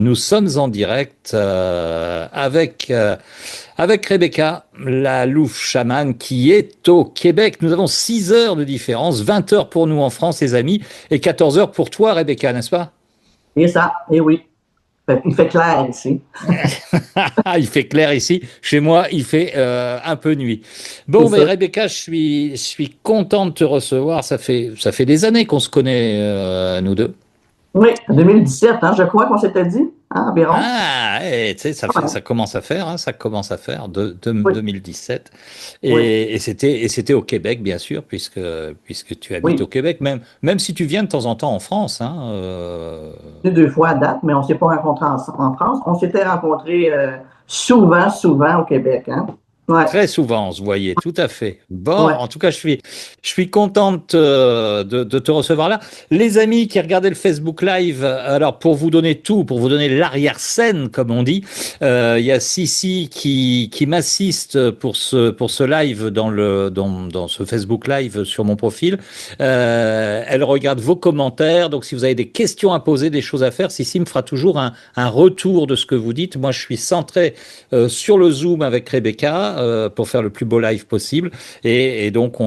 Nous sommes en direct avec Rebecca, la louve chamane qui est au Québec. Nous avons 6 heures de différence, 20 heures pour nous en France, les amis, et 14 heures pour toi, Rebecca, n'est-ce pas? Et ça, et oui, il fait clair ici. Il fait clair ici. Chez moi, il fait un peu nuit. C'est Bon, mais ça. Rebecca, je suis content de te recevoir. Ça fait des années qu'on se connaît, nous deux. Oui, 2017, hein, je crois qu'on s'était dit, hein, environ. Ah, tu sais, Ouais. ça commence à faire, hein, ça commence à faire de Oui, 2017. oui, Et c'était au Québec, bien sûr, puisque tu habites au oui. Québec, même si tu viens de temps en temps en France, hein, C'est 2 fois à date, mais on ne s'est pas rencontrés en France. On s'était rencontrés souvent, souvent au Québec. Hein? Ouais, très souvent, on se voyait, tout à fait. Bon, ouais. en tout cas, je suis contente de te recevoir là. Les amis qui regardaient le Facebook Live, alors pour vous donner tout, pour vous donner l'arrière-scène, comme on dit, il y a Sissi qui m'assiste pour ce live dans ce Facebook Live sur mon profil. Elle regarde vos commentaires, donc si vous avez des questions à poser, des choses à faire, Sissi me fera toujours un retour de ce que vous dites. Moi, je suis centré sur le Zoom avec Rebecca pour faire le plus beau live possible. Et donc,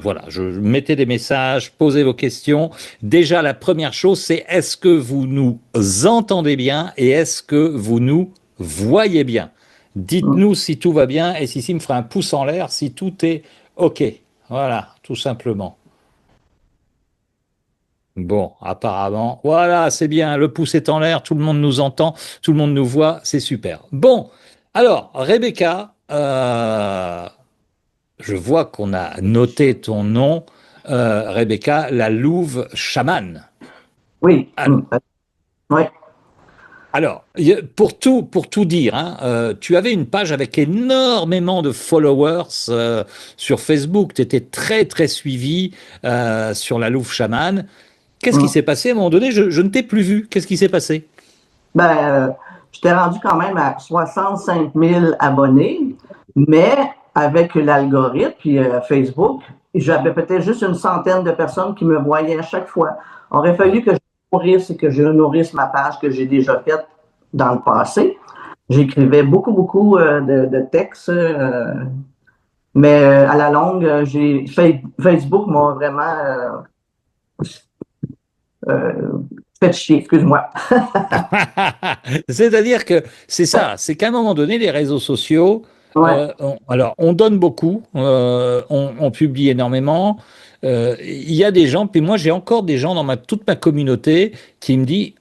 voilà, je mettais des messages, posez vos questions. Déjà, la première chose, c'est est-ce que vous nous entendez bien et est-ce que vous nous voyez bien? Mm. Dites-nous si tout va bien et si me fera un pouce en l'air si tout est OK. Voilà, tout simplement. Bon, apparemment, voilà, c'est bien, le pouce est en l'air, tout le monde nous entend, tout le monde nous voit, c'est super. Bon, alors, Rebecca, je vois qu'on a noté ton nom, Rebecca, la louve chamane. Oui, Alors, oui, pour tout dire, hein, tu avais une page avec énormément de followers sur Facebook, tu étais très très suivi sur la louve chamane. Qu'est-ce qui mm. s'est passé à un moment donné? Je ne t'ai plus vu. Qu'est-ce qui s'est passé? Ben, j'étais rendu quand même à 65 000 abonnés, mais avec l'algorithme puis Facebook, j'avais peut-être juste une centaine de personnes qui me voyaient à chaque fois. Il aurait fallu que je nourrisse et que je nourrisse ma page que j'ai déjà faite dans le passé. J'écrivais beaucoup, beaucoup de textes, mais à la longue, Facebook m'a vraiment euh, fait chier, excuse-moi. C'est-à-dire que c'est ça, c'est qu'à un moment donné, les réseaux sociaux, Ouais, alors on donne beaucoup, on publie énormément. Il y a des gens, puis moi j'ai encore des gens dans toute ma communauté qui me disent,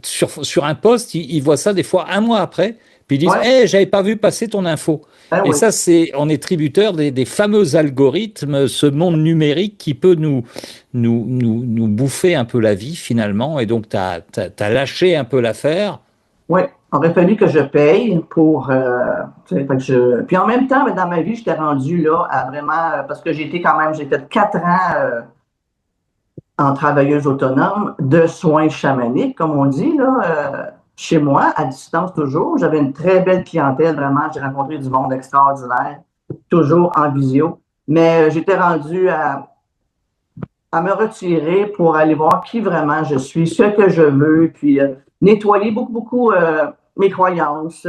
sur un post, ils voient ça des fois un mois après, puis ils disent, ouais, hey, j'avais pas vu passer ton info. ben Et oui. ça, on est tributaire des fameux algorithmes, ce monde numérique qui peut nous bouffer un peu la vie finalement. Et donc, tu as lâché un peu l'affaire. Oui, il aurait fallu que je paye pour. Fait que Puis en même temps, mais dans ma vie, j'étais rendu là à vraiment. Parce que j'ai fait 4 ans en travailleuse autonome de soins chamaniques, comme on dit, là, chez moi, à distance toujours. J'avais une très belle clientèle, vraiment. J'ai rencontré du monde extraordinaire, toujours en visio. Mais j'étais rendu à me retirer pour aller voir qui vraiment je suis, ce que je veux, puis nettoyer beaucoup, beaucoup mes croyances,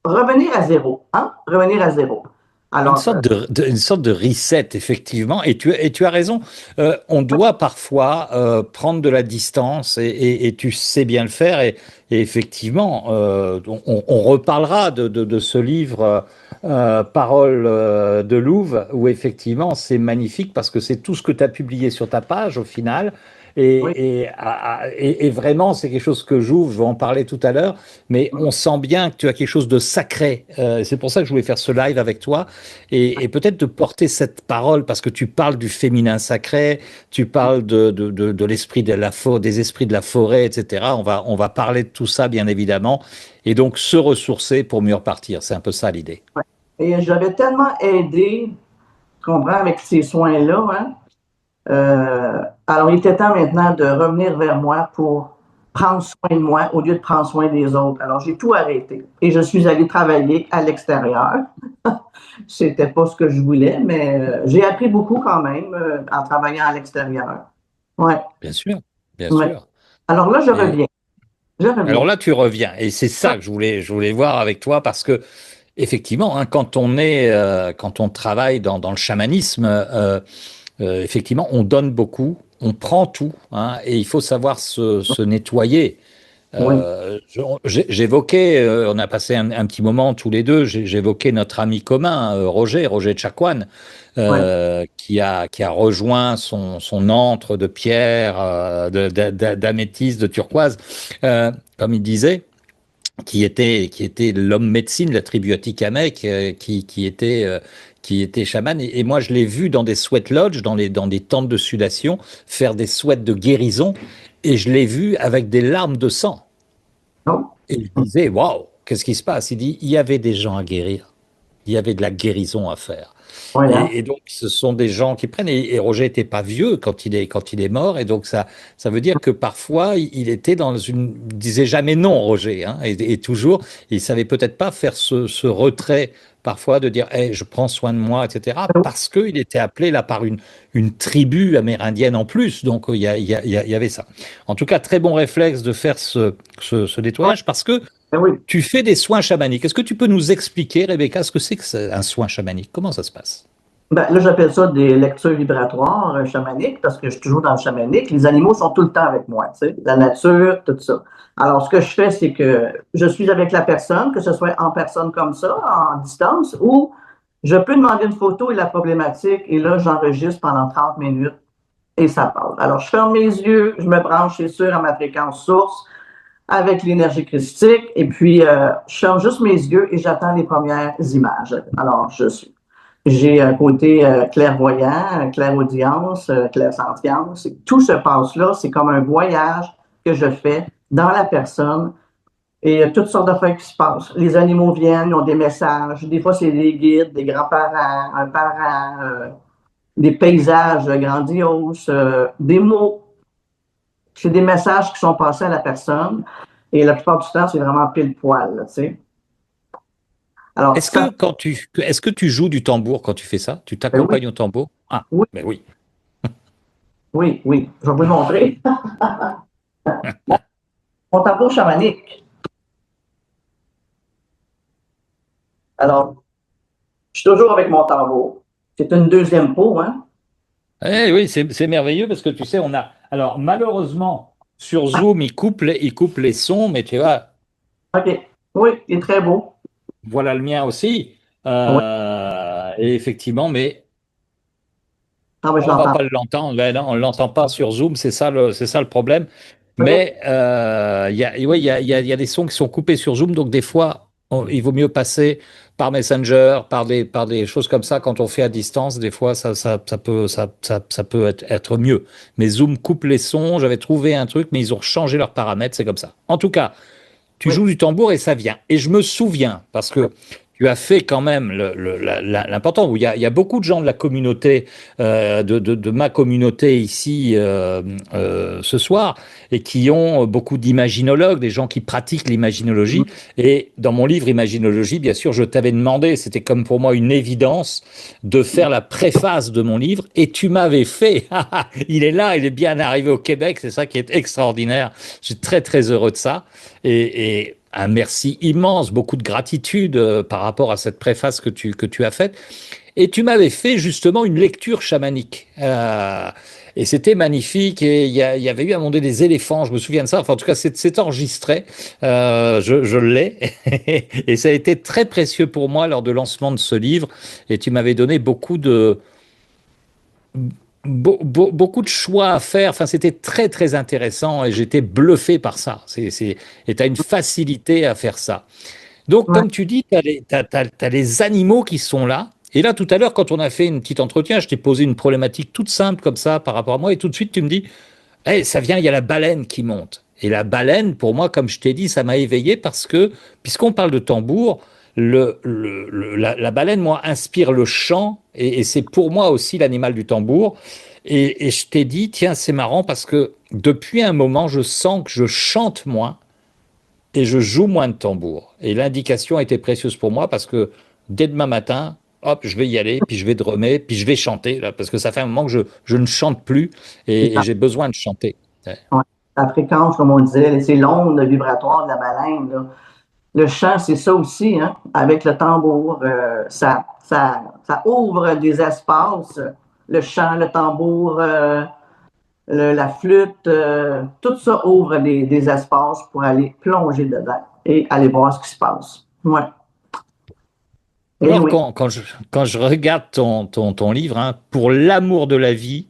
revenir à zéro, hein? Revenir à zéro. Une Alors, sorte une sorte de reset, effectivement. Et tu as raison. On doit parfois prendre de la distance et tu sais bien le faire. Et effectivement, on reparlera de ce livre Paroles de Louve, où effectivement c'est magnifique parce que c'est tout ce que tu as publié sur ta page au final. oui, Et vraiment, c'est quelque chose que j'ouvre, je vais en parler tout à l'heure, mais on sent bien que tu as quelque chose de sacré. C'est pour ça que je voulais faire ce live avec toi et peut-être de porter cette parole, parce que tu parles du féminin sacré, tu parles de l'esprit des esprits de la forêt, etc. On va parler de tout ça, bien évidemment, et donc se ressourcer pour mieux repartir. C'est un peu ça l'idée. oui. Et j'avais tellement aidé, tu comprends, avec ces soins-là, hein? Alors, il était temps maintenant de revenir vers moi pour prendre soin de moi au lieu de prendre soin des autres. Alors, j'ai tout arrêté et je suis allée travailler à l'extérieur. C'était pas ce que je voulais, mais j'ai appris beaucoup quand même en travaillant à l'extérieur. Ouais, Bien sûr, bien ouais. sûr. Alors là, je Et reviens. Je Alors reviens. là, tu reviens, et c'est ça que je voulais voir avec toi, parce que effectivement, hein, quand on travaille dans le chamanisme, effectivement, on donne beaucoup, on prend tout, hein, et il faut savoir se nettoyer. Oui, J'évoquais, on a passé un petit moment tous les deux, j'évoquais notre ami commun, Roger Tchakouane, oui, qui a rejoint son antre de pierre, d'améthyste, de turquoise, comme il disait, qui était l'homme médecine, la tribu Atikamekw, qui était chaman. Et moi, je l'ai vu dans des sweat lodges, dans des tentes de sudation, faire des sweats de guérison, et je l'ai vu avec des larmes de sang. non, Et je disais, waouh, qu'est-ce qui se passe? Il dit, il y avait des gens à guérir. Il y avait de la guérison à faire. oui, hein. Et donc, ce sont des gens qui prennent. Et Roger n'était pas vieux quand il est mort. Et donc, ça veut dire que parfois, il était dans une. Il disait jamais non, Roger. Hein, et toujours, il savait peut-être pas faire ce retrait, parfois, de dire, hey, je prends soin de moi, etc. Parce qu'il était appelé là par une tribu amérindienne en plus. Donc, il y avait ça. En tout cas, très bon réflexe de faire ce nettoyage, parce que Ben oui. tu fais des soins chamaniques. Est-ce que tu peux nous expliquer, Rebecca, ce que c'est un soin chamanique? Comment ça se passe? Ben, là, j'appelle ça des lectures vibratoires chamaniques parce que je suis toujours dans le chamanique. Les animaux sont tout le temps avec moi, tu sais, la nature, tout ça. Alors, ce que je fais, c'est que je suis avec la personne, que ce soit en personne comme ça, en distance, ou je peux demander une photo et la problématique, et là, j'enregistre pendant 30 minutes et ça passe. Alors, je ferme mes yeux, je me branche, c'est sûr, à ma fréquence source avec l'énergie christique, et puis je ferme juste mes yeux et j'attends les premières images. Alors, j'ai un côté clairvoyant, clairaudience, clairsentience. Tout se passe là. C'est comme un voyage que je fais dans la personne et toutes sortes d'affaires qui se passent. Les animaux viennent, ils ont des messages. Des fois, c'est des guides, des grands-parents, un parent, des paysages grandioses, des mots. C'est des messages qui sont passés à la personne. Et la plupart du temps, c'est vraiment pile poil, là, tu sais. Alors, ça, Est-ce que tu joues du tambour quand tu fais ça? Tu ben oui, t'accompagnes au tambour? Ah, oui, ben oui. oui, oui. Je vais vous le montrer. Mon tambour chamanique. Alors, je suis toujours avec mon tambour. C'est une deuxième peau, hein? Eh oui, c'est merveilleux parce que tu sais, on a. Alors, malheureusement, sur Zoom, il coupe les sons, mais tu vois, OK. Oui, il est très beau. voilà le mien aussi. Oui. Et effectivement, mais Ah oui, je on va l'entends. pas l'entendre. Ben non, on l'entend pas sur Zoom, c'est ça le problème. OK. Mais ouais, il y a des sons qui sont coupés sur Zoom, donc des fois, il vaut mieux passer par Messenger, par des choses comme ça. Quand on fait à distance, des fois, ça peut être mieux. Mais Zoom coupe les sons. J'avais trouvé un truc, mais ils ont changé leurs paramètres. C'est comme ça. En tout cas, tu Oui. joues du tambour et ça vient. Et je me souviens, parce Oui. que tu as fait quand même l'important, où il y a beaucoup de gens de la communauté, de ma communauté ici ce soir, et qui ont beaucoup d'imaginologues, des gens qui pratiquent l'imaginologie. Et dans mon livre Imaginologie, bien sûr, je t'avais demandé, c'était comme pour moi une évidence, de faire la préface de mon livre, et tu m'avais fait. Il est là, il est bien arrivé au Québec, c'est ça qui est extraordinaire. Je suis très très heureux de ça. Et un merci immense, beaucoup de gratitude par rapport à cette préface que tu as faite. Et tu m'avais fait justement une lecture chamanique. Et c'était magnifique. Et il y avait eu à un moment donné des éléphants, je me souviens de ça. Enfin, en tout cas, c'est enregistré. Je l'ai. Et ça a été très précieux pour moi lors de lancement de ce livre. Et tu m'avais donné beaucoup de choix à faire. Enfin, c'était très, très intéressant et j'étais bluffé par ça. Et tu as une facilité à faire ça. Donc, Ouais. comme tu dis, t'as les animaux qui sont là. Et là, tout à l'heure, quand on a fait une petite entretien, je t'ai posé une problématique toute simple comme ça par rapport à moi. Et tout de suite, tu me dis, hey, ça vient, il y a la baleine qui monte. Et la baleine, pour moi, comme je t'ai dit, ça m'a éveillé parce que, puisqu'on parle de tambour, la baleine, moi, inspire le chant et c'est pour moi aussi l'animal du tambour. Et je t'ai dit, tiens, c'est marrant parce que depuis un moment, je sens que je chante moins et je joue moins de tambour. Et l'indication a été précieuse pour moi parce que dès demain matin, hop, je vais y aller, puis je vais drummer, puis je vais chanter, là, parce que ça fait un moment que je ne chante plus et j'ai besoin de chanter. Ouais. Ouais. la fréquence, comme on disait, c'est l'onde vibratoire de la baleine, là. Le chant, c'est ça aussi, hein, avec le tambour. Ça ouvre des espaces. Le chant, le tambour, la flûte, tout ça ouvre des espaces pour aller plonger dedans et aller voir ce qui se passe. Ouais. Et Alors, oui. quand je regarde ton livre, hein, Pour l'amour de la vie,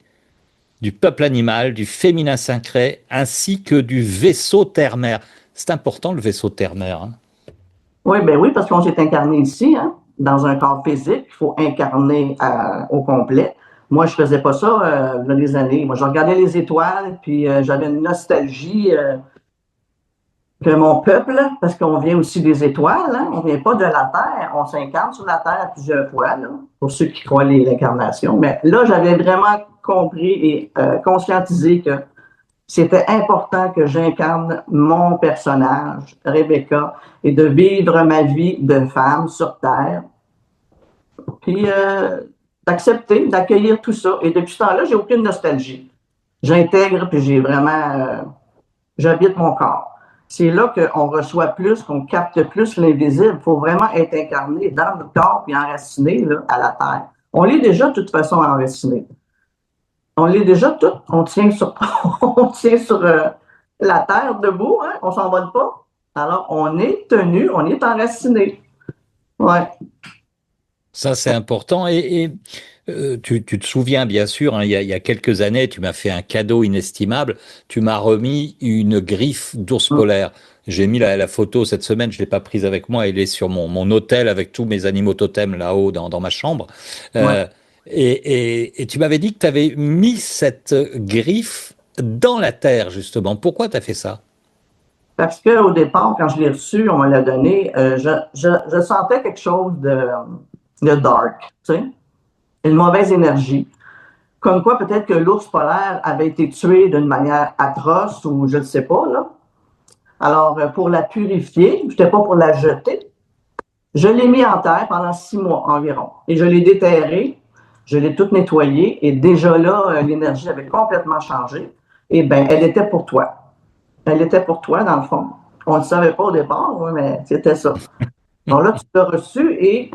du peuple animal, du féminin sacré, ainsi que du vaisseau terre-mer. C'est important le vaisseau terre-mer, hein. Oui, ben oui, parce qu'on s'est incarné ici, hein, dans un corps physique. Il faut incarner au complet. Moi, je faisais pas ça il y a des années. Moi, je regardais les étoiles, puis j'avais une nostalgie que mon peuple, parce qu'on vient aussi des étoiles, hein, on vient pas de la Terre, on s'incarne sur la Terre à plusieurs fois, là, pour ceux qui croient l'incarnation. Mais là, j'avais vraiment compris et conscientisé que c'était important que j'incarne mon personnage, Rebecca, et de vivre ma vie de femme sur Terre, puis d'accepter, d'accueillir tout ça. Et depuis ce temps-là, j'ai aucune nostalgie. J'intègre, puis j'ai vraiment, j'habite mon corps. C'est là qu'on reçoit plus, qu'on capte plus l'invisible. Il faut vraiment être incarné dans le corps puis enraciné là, à la terre. On l'est déjà de toute façon enraciné. On l'est déjà tout. On tient sur, on tient sur la terre debout, hein? On s'en vole pas. Alors, on est tenu, on est enraciné. Ouais. Ça, c'est important. Tu te souviens, bien sûr, hein, il y a quelques années, tu m'as fait un cadeau inestimable. Tu m'as remis une griffe d'ours Hum. polaire. J'ai mis la photo cette semaine, je l'ai pas prise avec moi. Elle est sur mon hôtel avec tous mes animaux totems là-haut dans ma chambre. Ouais. Euh, et tu m'avais dit que tu avais mis cette griffe dans la terre, justement. Pourquoi tu as fait ça? Parce qu'au départ, quand je l'ai reçu, on me l'a donné, je sentais quelque chose de dark, tu sais, une mauvaise énergie. Comme quoi, peut-être que l'ours polaire avait été tué d'une manière atroce ou je ne sais pas, là. Alors, pour la purifier, je n'étais pas pour la jeter. Je l'ai mis en terre pendant 6 mois environ. Et je l'ai déterrée, je l'ai toute nettoyée. Et déjà là, l'énergie avait complètement changé. Et bien, elle était pour toi. Elle était pour toi, dans le fond. On ne le savait pas au départ, oui, mais c'était ça. Donc là, tu l'as reçue et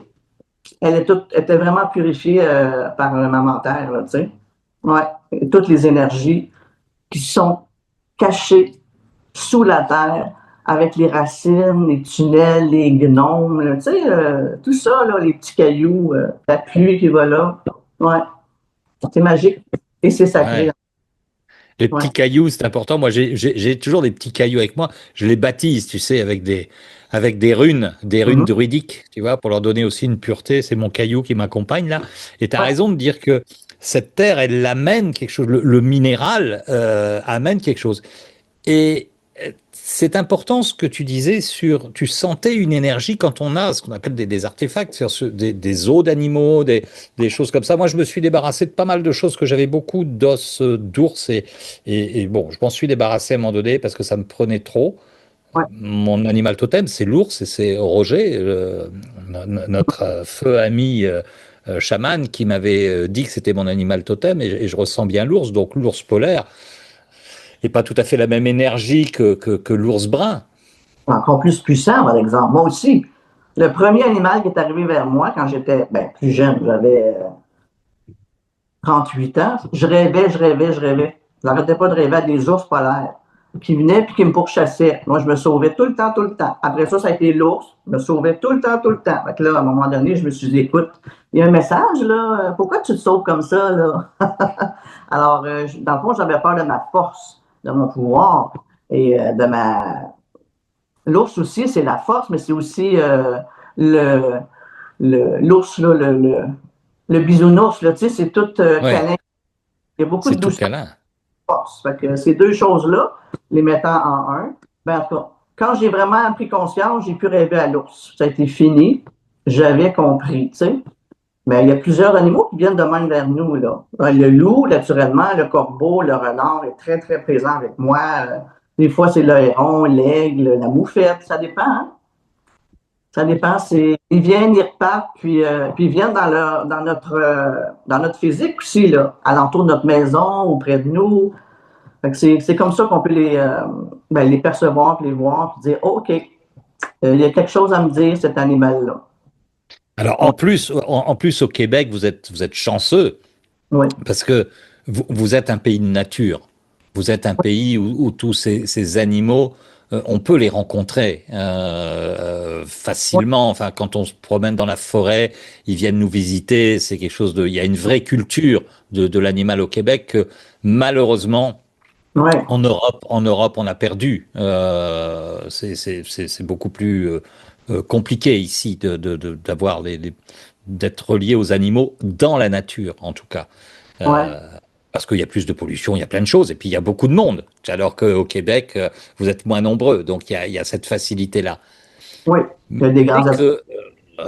était vraiment purifiée par le maman terre, là, tu sais. Ouais. Et toutes les énergies qui sont cachées sous la terre avec les racines, les tunnels, les gnomes, là, tu sais, tout ça, là, les petits cailloux, la pluie qui va là. Ouais. C'est magique et c'est sacré. Ouais. Les Ouais. petits cailloux, c'est important. Moi, j'ai toujours des petits cailloux avec moi. Je les baptise, tu sais, avec des runes Mhm. druidiques, tu vois, pour leur donner aussi une pureté. C'est mon caillou qui m'accompagne là. Et tu as Ouais. raison de dire que cette terre, elle amène quelque chose. Le minéral amène quelque chose. Et c'est important ce que tu disais sur, tu sentais une énergie quand on a ce qu'on appelle des artefacts, des os d'animaux, des choses comme ça. Moi, je me suis débarrassé de pas mal de choses que j'avais beaucoup d'os d'ours et bon, je m'en suis débarrassé à un moment donné parce que ça me prenait trop. Ouais. Mon animal totem, c'est l'ours et c'est Roger, notre feu ami chaman, qui m'avait dit que c'était mon animal totem et je ressens bien l'ours. Donc l'ours polaire, et pas tout à fait la même énergie que l'ours brun. Encore plus puissant, par exemple. Moi aussi, le premier animal qui est arrivé vers moi quand j'étais ben, plus jeune, j'avais 38 ans, je rêvais, je rêvais, je rêvais. Je n'arrêtais pas de rêver à des ours polaires qui venaient et qui me pourchassaient. Moi, je me sauvais tout le temps, tout le temps. Après ça, ça a été l'ours. Je me sauvais tout le temps, tout le temps. Fait que là, à un moment donné, je me suis dit, écoute, il y a un message, là. Pourquoi tu te sauves comme ça, là? Alors, dans le fond, j'avais peur de ma force, de mon pouvoir et de ma. L'ours aussi, c'est la force, mais c'est aussi le, l'ours, là, le bisounours, là, tu sais, c'est tout Ouais, câlin. Il y a beaucoup c'est de tout douceur câlin. et de force. Fait que ces deux choses-là, les mettant en un, ben, en tout cas, quand j'ai vraiment pris conscience, j'ai pu rêver à l'ours. Ça a été fini. J'avais compris, tu sais. Mais il y a plusieurs animaux qui viennent de même vers nous, là. Le loup, naturellement, le corbeau, le renard est très, très présent avec moi. Des fois, c'est le héron, l'aigle, la moufette, ça dépend, hein? Ça dépend. Ils viennent, ils repartent, puis ils viennent dans notre physique aussi, là, alentour de notre maison, auprès de nous. Fait que c'est comme ça qu'on peut les percevoir, puis les voir, puis dire, oh, OK, il y a quelque chose à me dire, cet animal-là. Alors On- en plus au Québec, vous êtes chanceux oui, parce que vous êtes un pays de nature. Vous êtes un pays où tous ces animaux, on peut les rencontrer oui, facilement. Enfin, quand on se promène dans la forêt, ils viennent nous visiter. C'est quelque chose de. Il y a une vraie culture de l'animal au Québec que malheureusement oui, en Europe, on a perdu. C'est beaucoup plus compliqué ici d'avoir d'être relié aux animaux dans la nature, en tout cas. oui, Euh, Parce qu'il y a plus de pollution, il y a plein de choses, et puis il y a beaucoup de monde. Alors qu'au Québec, vous êtes moins nombreux, donc il y a cette facilité-là. oui. Il y a des Mais grands espaces. que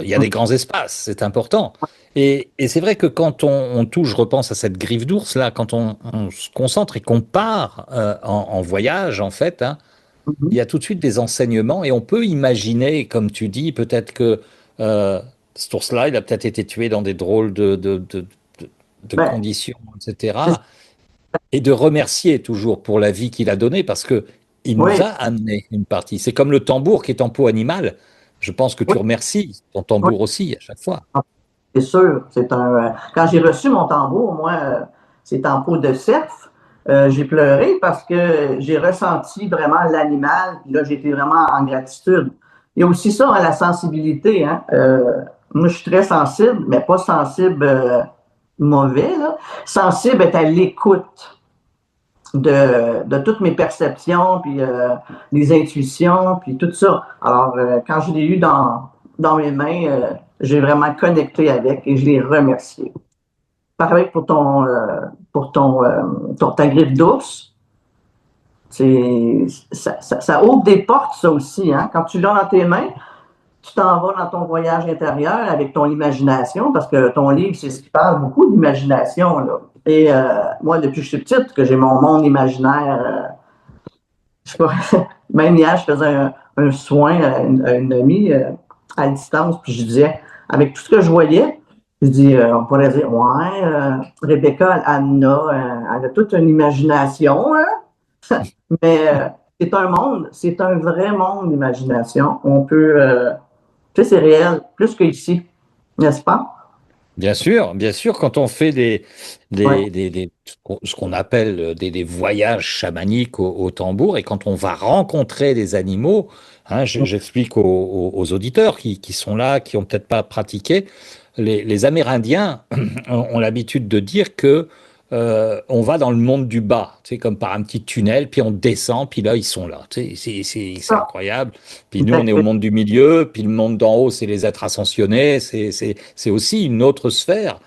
il y a des grands espaces, c'est important. Et c'est vrai que quand on touche, je repense à cette griffe d'ours là, quand on se concentre et qu'on part en voyage en fait, hein, il Mhm. y a tout de suite des enseignements et on peut imaginer, comme tu dis, peut-être que euh, cet ours-là, il a peut-être été tué dans des drôles de Ben, conditions, c'est- etc. Et de remercier toujours pour la vie qu'il a donnée parce que il nous oui, a amené une partie. C'est comme le tambour qui est en peau animale. Je pense que oui, tu remercies ton oui. tambour aussi à chaque fois. C'est sûr. Quand j'ai reçu mon tambour, moi, c'est en peau de cerf. J'ai pleuré parce que j'ai ressenti vraiment l'animal. Puis là, j'étais vraiment en gratitude. Il y a aussi ça, hein, la sensibilité. Hein. Moi, je suis très sensible, mais pas sensible mauvais. Là. Sensible est à l'écoute de toutes mes perceptions, puis les intuitions, puis tout ça. Alors, quand je l'ai eu dans mes mains, j'ai vraiment connecté avec et je l'ai remercié. Pareil pour ta griffe d'ours. Ça ouvre des portes, ça aussi. Hein? Quand tu l'as dans tes mains, tu t'en vas dans ton voyage intérieur avec ton imagination, parce que ton livre, c'est ce qui parle beaucoup d'imagination. Là. Et moi, depuis que je suis petite, que j'ai mon monde imaginaire, je sais pas, même hier, je faisais un soin à une amie à distance, puis je disais, avec tout ce que je voyais, je dis, on pourrait dire, ouais, Rebecca, elle a toute une imagination, hein? Mais c'est un vrai monde d'imagination. On peut, tu sais, c'est réel, plus qu'ici, n'est-ce pas? Bien sûr, quand on fait Oui, ce qu'on appelle des voyages chamaniques au tambour et quand on va rencontrer des animaux, hein, j'explique aux auditeurs qui sont là, qui ont peut-être pas pratiqué, les Amérindiens ont l'habitude de dire que on va dans le monde du bas, tu sais, comme par un petit tunnel, puis on descend, puis là, ils sont là. Tu sais, c'est ça, incroyable. Puis tout nous, à on est au fait. monde du milieu, puis le monde d'en haut, c'est les êtres ascensionnés. C'est aussi une autre sphère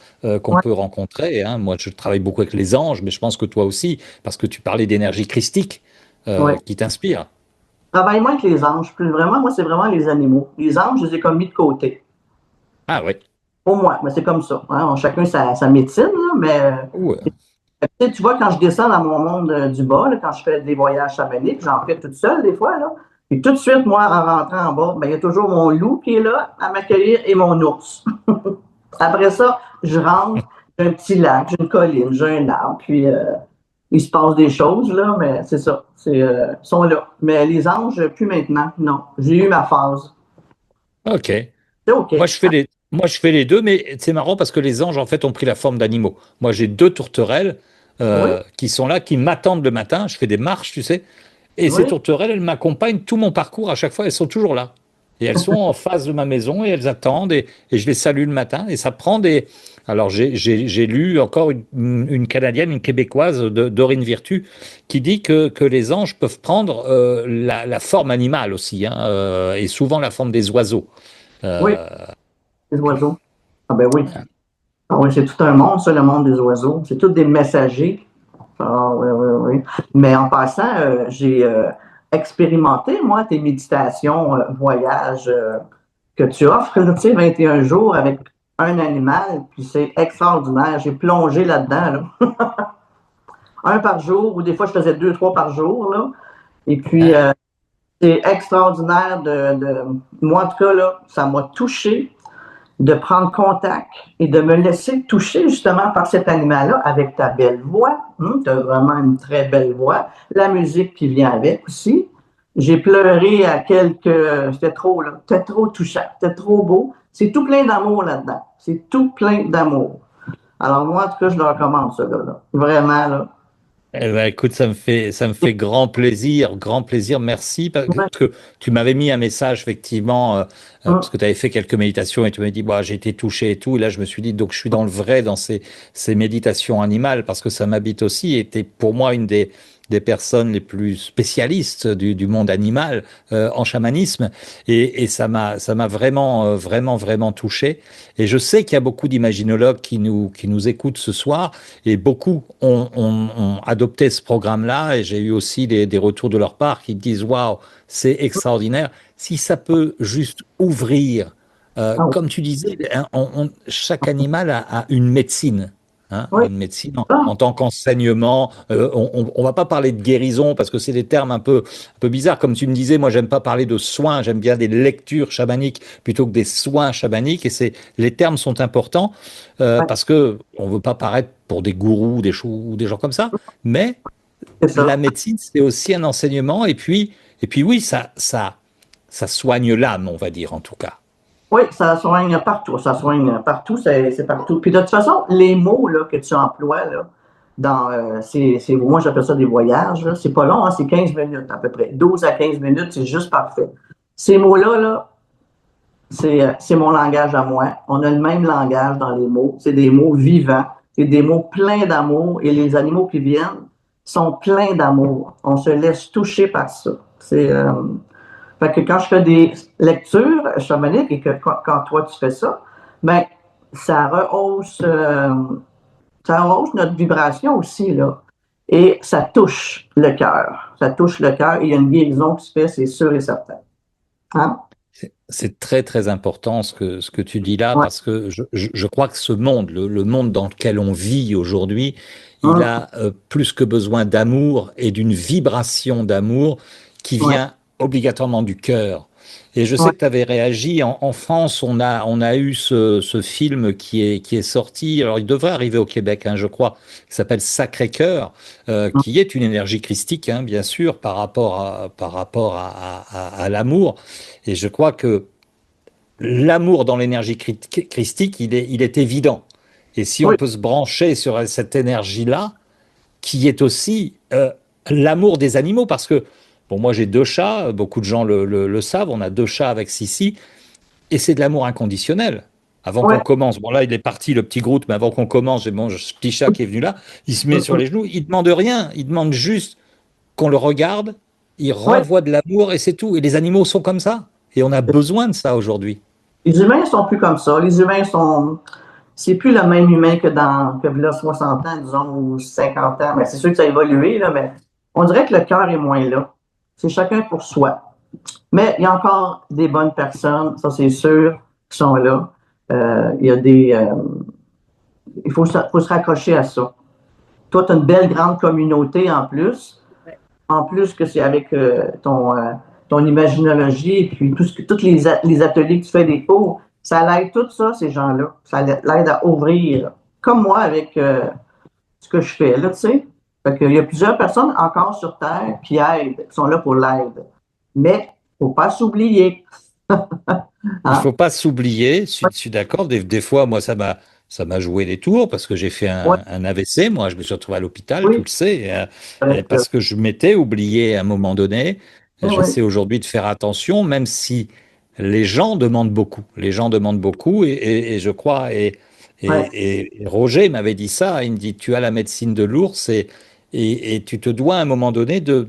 qu'on Ouais, peut rencontrer. Hein. Moi, je travaille beaucoup avec les anges, mais je pense que toi aussi, parce que tu parlais d'énergie christique ouais. qui t'inspire. Travaille moins avec les anges. Plus vraiment, moi, c'est vraiment les animaux. Les anges, je les ai comme mis de côté. Ah ouais. Pour moi, mais c'est comme ça. Hein. Chacun sa médecine, là, mais Ouais. tu vois, quand je descends dans mon monde du bas, là, quand je fais des voyages chamaniques, j'en fais toute seule des fois, là, et tout de suite, moi, en rentrant en bas, ben, il y a toujours mon loup qui est là à m'accueillir et mon ours. Après ça, je rentre, j'ai un petit lac, j'ai une colline, j'ai un arbre, puis il se passe des choses, là, mais c'est ça. Ils sont là. Mais les anges, plus maintenant, non. J'ai eu ma phase. Ok. C'est OK. Moi, je fais les deux, mais c'est marrant parce que les anges, en fait, ont pris la forme d'animaux. Moi, j'ai deux tourterelles Oui, qui sont là, qui m'attendent le matin. Je fais des marches, tu sais. Et ces oui, tourterelles, elles m'accompagnent tout mon parcours. À chaque fois, elles sont toujours là. Et elles sont en face de ma maison et elles attendent. Et je les salue le matin. Et ça prend des. Alors, j'ai lu encore une Canadienne, une Québécoise, Dorine Virtue, qui dit que les anges peuvent prendre la forme animale aussi, hein, et souvent la forme des oiseaux. oui, Euh, les oiseaux. Ah ben oui. Ah oui, c'est tout un monde, ça, le monde des oiseaux. C'est tous des messagers. Ah oui, oui, oui. Mais en passant, j'ai expérimenté, moi, tes méditations, voyages que tu offres, là, tu sais, 21 jours avec un animal, puis c'est extraordinaire. J'ai plongé là-dedans, là. Un par jour, ou des fois, je faisais deux, trois par jour, là. Et puis, hein. c'est extraordinaire moi, en tout cas, là, ça m'a touché. de prendre contact et de me laisser toucher justement par cet animal-là avec ta belle voix. Tu as vraiment une très belle voix. La musique qui vient avec aussi. J'ai pleuré à quelques... C'était trop, là. C'était trop touchant. C'était trop beau. C'est tout plein d'amour là-dedans. C'est tout plein d'amour. Alors moi, en tout cas, je le recommande, ce gars-là. Vraiment, là. Eh ben, écoute, ça me fait grand plaisir, merci, parce Ouais. que tu m'avais mis un message, effectivement, parce Hum, que tu avais fait quelques méditations et tu m'as dit, bah, j'ai été touché et tout, et là, je me suis dit, donc, je suis dans le vrai dans ces méditations animales, parce que ça m'habite aussi, et t'es pour moi une des personnes les plus spécialistes du monde animal en chamanisme, et ça m'a vraiment, vraiment touché. Et je sais qu'il y a beaucoup d'imaginologues qui nous écoutent ce soir, et beaucoup ont adopté ce programme-là, et j'ai eu aussi des retours de leur part qui disent waouh, c'est extraordinaire. Si ça peut juste ouvrir, ah oui. comme tu disais, hein, chaque animal a une médecine. Hein, Oui. une médecine Ah, en tant qu'enseignement. On va pas parler de guérison parce que c'est des termes un peu bizarres. Comme tu me disais, moi, j'aime pas parler de soins, j'aime bien des lectures chamaniques plutôt que des soins chamaniques. Et les termes sont importants ouais, parce que on veut pas paraître pour des gourous, ou des gens comme ça, mais c'est la ça. médecine, c'est aussi un enseignement, et puis oui, ça soigne l'âme, on va dire, en tout cas. Oui, ça soigne partout. Ça soigne partout, c'est partout. Puis de toute façon, les mots là, que tu emploies, là, moi j'appelle ça des voyages, là. C'est pas long, hein, c'est 15 minutes à peu près. 12 à 15 minutes, c'est juste parfait. Ces mots-là, là, c'est mon langage à moi. On a le même langage dans les mots. C'est des mots vivants. C'est des mots pleins d'amour. Et les animaux qui viennent sont pleins d'amour. On se laisse toucher par ça. Fait que quand je fais des lectures chamaniques et que quand toi tu fais ça, ben ça rehausse, euh, ça rehausse notre vibration aussi, là. Et ça touche le cœur. Ça touche le cœur et il y a une guérison qui se fait, c'est sûr et certain. Hein? C'est très très important ce que tu dis là, Ouais. parce que je crois que ce monde, le monde dans lequel on vit aujourd'hui, il Hum, a plus que besoin d'amour et d'une vibration d'amour qui ouais. vient obligatoirement du cœur. Et je sais Ouais. que tu avais réagi. En France, on a eu ce film qui est sorti. Alors, il devrait arriver au Québec, hein, je crois, qui s'appelle Sacré-Cœur, Hum, qui est une énergie christique, hein, bien sûr, par rapport à l'amour. Et je crois que l'amour dans l'énergie christique, il est évident. Et si on oui. peut se brancher sur cette énergie-là, qui est aussi l'amour des animaux, parce que, bon, moi j'ai deux chats, beaucoup de gens le savent, on a deux chats avec Sissi, et c'est de l'amour inconditionnel. Avant qu'on Ouais. commence, bon là il est parti le petit Groot, mais avant qu'on commence, j'ai mon petit chat qui est venu là, il se met Hum, sur hum. les genoux, il demande rien, il demande juste qu'on le regarde, il Ouais. renvoie de l'amour et c'est tout. Et les animaux sont comme ça. Et on a besoin de ça aujourd'hui. Les humains sont plus comme ça. Les humains sont. C'est plus le même humain que là, 60 ans, disons, ou 50 ans. Mais c'est sûr que ça a évolué, là, mais on dirait que le cœur est moins là. C'est chacun pour soi. Mais il y a encore des bonnes personnes, ça c'est sûr, qui sont là. Il y a il faut se raccrocher à ça. Toi, tu as une belle grande communauté en plus. En plus que c'est avec ton imaginologie et puis tous les ateliers que tu fais des cours, ça l'aide tout ça, ces gens-là. Ça l'aide à ouvrir. Comme moi avec ce que je fais, là, tu sais. Fait qu'il y a plusieurs personnes encore sur Terre qui aident, qui sont là pour l'aide. Mais il ne faut pas s'oublier. Il Hein? faut pas s'oublier, je suis d'accord. Des fois, moi, ça m'a joué des tours parce que j'ai fait Ouais, un AVC. Moi, je me suis retrouvé à l'hôpital, tu oui. le sais, et Avec, parce que je m'étais oublié à un moment donné. ouais, J'essaie aujourd'hui de faire attention, même si les gens demandent beaucoup. Les gens demandent beaucoup, et je crois, ouais, et Roger m'avait dit ça. Il me dit, tu as la médecine de l'ours, et tu te dois à un moment donné de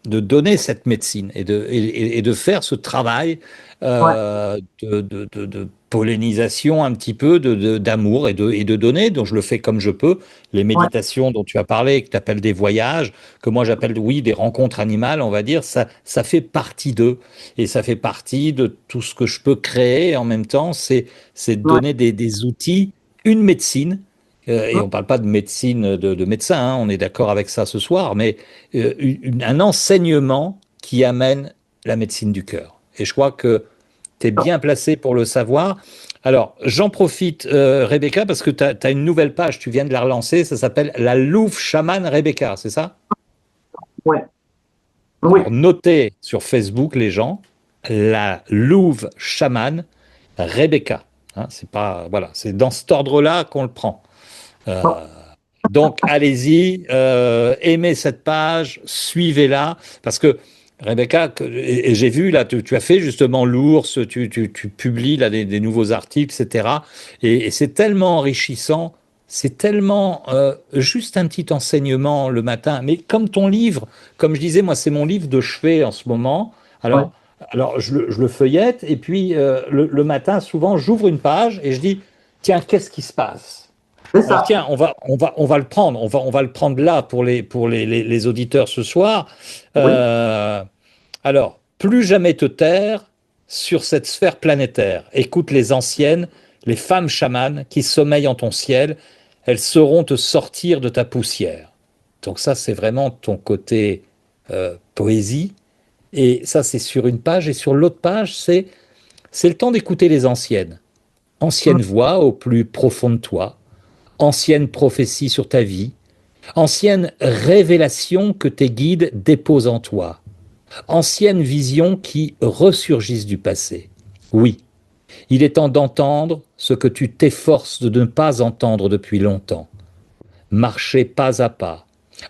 donner cette médecine et de faire ce travail ouais, de pollinisation un petit peu, d'amour et de donner. Donc je le fais comme je peux. Les ouais, méditations dont tu as parlé, que tu appelles des voyages, que moi j'appelle, oui, des rencontres animales, on va dire, ça fait partie d'eux. Et ça fait partie de tout ce que je peux créer en même temps, c'est de ouais. donner des outils, une médecine. Et on ne parle pas de médecine de médecin, hein, on est d'accord avec ça ce soir, mais un enseignement qui amène la médecine du cœur. Et je crois que tu es bien placé pour le savoir. Alors, j'en profite, Rebecca, parce que tu as une nouvelle page, tu viens de la relancer, ça s'appelle La Louve Chamane Rebecca, c'est ça? Oui, oui, Alors, notez sur Facebook, les gens, La Louve Chamane Rebecca. Hein, c'est pas, voilà, c'est dans cet ordre-là qu'on le prend. bon, Donc, allez-y, aimez cette page, suivez-la, parce que Rebecca, et j'ai vu là, tu as fait justement l'ours, tu publies là des nouveaux articles, etc. Et c'est tellement enrichissant, c'est tellement juste un petit enseignement le matin. Mais comme ton livre, comme je disais, moi c'est mon livre de chevet en ce moment. oui, Alors je le feuillette et puis le matin, souvent, j'ouvre une page et je dis, tiens, qu'est-ce qui se passe? c'est Alors ça. tiens, on va le prendre, on va le prendre là pour les auditeurs ce soir. Oui, Euh, alors, plus jamais te taire sur cette sphère planétaire. Écoute les anciennes, les femmes chamanes qui sommeillent en ton ciel, elles sauront te sortir de ta poussière. Donc ça, c'est vraiment ton côté poésie. Et ça, c'est sur une page. Et sur l'autre page, c'est le temps d'écouter les anciennes. mm, Anciennes voix au plus profond de toi, ancienne prophétie sur ta vie, ancienne révélation que tes guides déposent en toi, ancienne vision qui ressurgissent du passé. Oui, il est temps d'entendre ce que tu t'efforces de ne pas entendre depuis longtemps. Marcher pas à pas,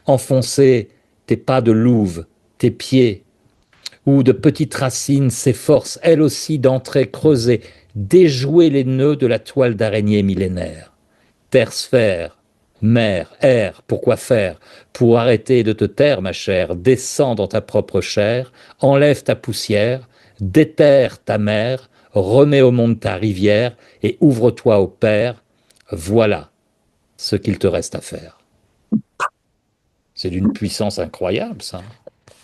enfoncer tes pas de louve, tes pieds, où de petites racines s'efforcent elles aussi d'entrer creuser, déjouer les nœuds de la toile d'araignée millénaire. Terre sphère, mer, air, pourquoi faire? Pour arrêter de te taire, ma chère, descends dans ta propre chair, enlève ta poussière, déterre ta mer, remets au monde ta rivière et ouvre-toi au Père. Voilà ce qu'il te reste à faire. C'est d'une puissance incroyable, ça.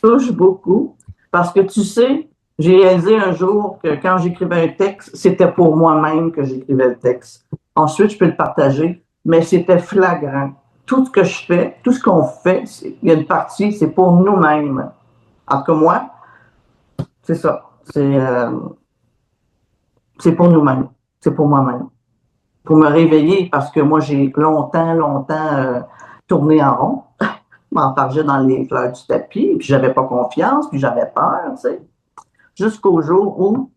touche beaucoup. Parce que tu sais, j'ai réalisé un jour que quand j'écrivais un texte, c'était pour moi-même que j'écrivais le texte. Ensuite, je peux le partager, mais c'était flagrant. Tout ce que je fais, tout ce qu'on fait, il y a une partie, c'est pour nous-mêmes. Alors que moi, c'est ça. C'est pour nous-mêmes. C'est pour moi-même. Pour me réveiller, parce que moi, j'ai longtemps tourné en rond. M'enfargeais dans les fleurs du tapis, puis j'avais pas confiance, puis j'avais peur, tu sais. Jusqu'au jour où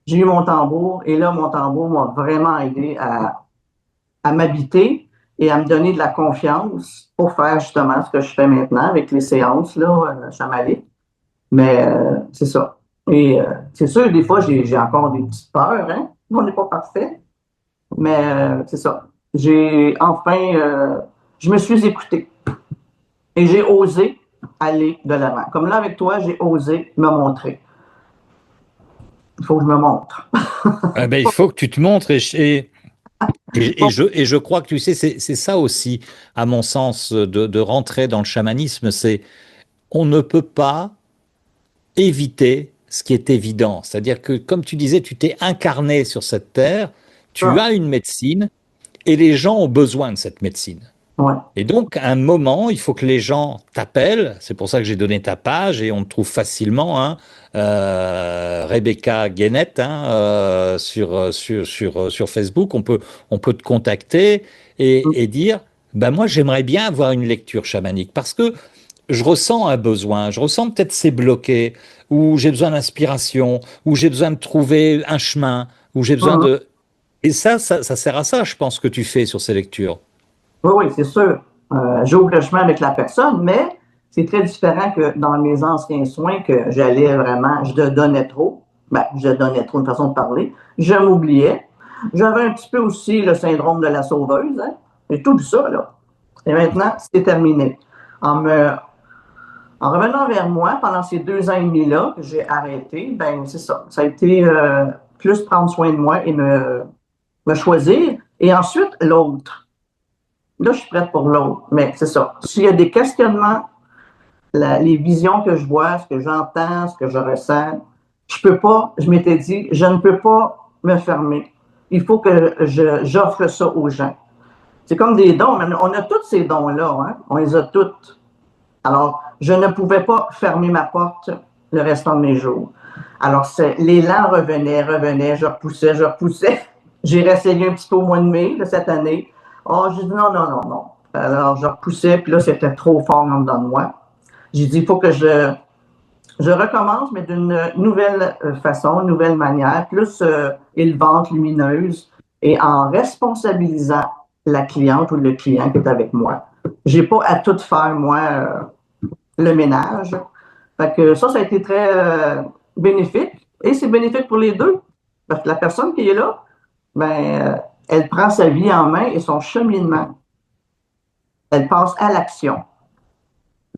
j'ai eu mon tambour, et là, mon tambour m'a vraiment aidé à m'habiter et à me donner de la confiance pour faire justement ce que je fais maintenant avec les séances là, chamaniques. Mais c'est ça. Et c'est sûr, des fois, j'ai encore des petites peurs, hein? On n'est pas parfait, mais c'est ça. J'ai enfin, je me suis écoutée et j'ai osé aller de l'avant. Comme là, avec toi, j'ai osé me montrer. Il faut que je me montre. Eh ben, il faut que tu te montres et je crois que tu sais, c'est ça aussi, à mon sens, de rentrer dans le chamanisme, c'est on ne peut pas éviter ce qui est évident. C'est-à-dire que, comme tu disais, tu t'es incarné sur cette terre, tu Ça, as une médecine et les gens ont besoin de cette médecine. ouais. Et donc, à un moment, il faut que les gens t'appellent. C'est pour ça que j'ai donné ta page et on te trouve facilement, hein, Rebecca Guénette, hein, sur Facebook. On peut te contacter et dire, ben moi, j'aimerais bien avoir une lecture chamanique parce que je ressens un besoin, je ressens peut-être c'est bloqué, ou j'ai besoin d'inspiration, ou j'ai besoin de trouver un chemin, ou j'ai besoin Mhm. de... Et ça sert à ça, je pense, que tu fais sur ces lectures. Oui, oui, c'est sûr. J'ouvre le chemin avec la personne, mais c'est très différent que dans mes anciens soins que j'allais vraiment, je donnais trop. Ben, je donnais trop, une façon de parler. Je m'oubliais. J'avais un petit peu aussi le syndrome de la sauveuse, hein. J'ai tout ça, là. Et maintenant, c'est terminé. En me, en revenant vers moi pendant ces 2 ans et demi-là que j'ai arrêté, ben, c'est ça. Ça a été plus prendre soin de moi et me choisir. Et ensuite, l'autre. Là, je suis prête pour l'autre. Mais c'est ça. S'il y a des questionnements, les visions que je vois, ce que j'entends, ce que je ressens, je peux pas, je m'étais dit, je ne peux pas me fermer. Il faut que j'offre ça aux gens. C'est comme des dons. On a tous ces dons-là, hein? On les a toutes. Alors, je ne pouvais pas fermer ma porte le restant de mes jours. Alors, l'élan revenait, je repoussais. J'ai réessayé un petit peu au mois de mai de cette année. Oh, j'ai dit non, non, non, non. Alors, je repoussais, puis là, c'était trop fort en dedans de moi. J'ai dit, il faut que je recommence, mais d'une nouvelle façon, une nouvelle manière, plus élevante, lumineuse, et en responsabilisant la cliente ou le client qui est avec moi. J'ai pas à tout faire, moi, le ménage. Fait que ça a été très bénéfique. Et c'est bénéfique pour les deux. Parce que la personne qui est là, ben, elle prend sa vie en main et son cheminement. Elle passe à l'action.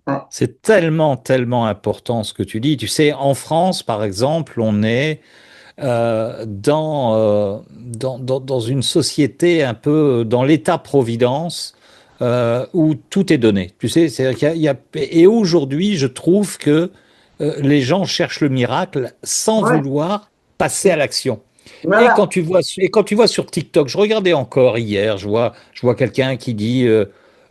Ouais. C'est tellement, tellement important ce que tu dis. Tu sais, en France, par exemple, on est dans une société un peu dans l'état-providence où tout est donné. Tu sais, et aujourd'hui, je trouve que les gens cherchent le miracle sans Ouais. vouloir passer à l'action. Voilà. Et quand tu vois sur TikTok, je regardais encore hier, je vois quelqu'un qui dit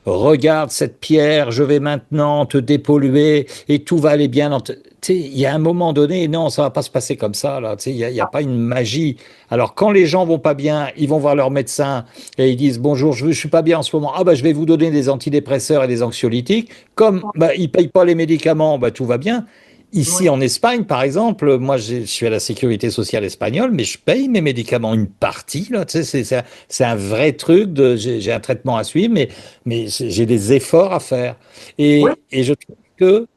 regarde cette pierre, je vais maintenant te dépolluer et tout va aller bien. Tu sais, il y a un moment donné, non, ça va pas se passer comme ça là. Tu sais, il y a pas une magie. Alors quand les gens vont pas bien, ils vont voir leur médecin et ils disent bonjour, je suis pas bien en ce moment. Ah bah je vais vous donner des antidépresseurs et des anxiolytiques. Comme bah, ils payent pas les médicaments, bah tout va bien. Ici Oui. en Espagne, par exemple, moi je suis à la sécurité sociale espagnole, mais je paye mes médicaments une partie. Là, tu sais, c'est un vrai truc. J'ai un traitement à suivre, mais j'ai des efforts à faire. Oui. Et je trouve que,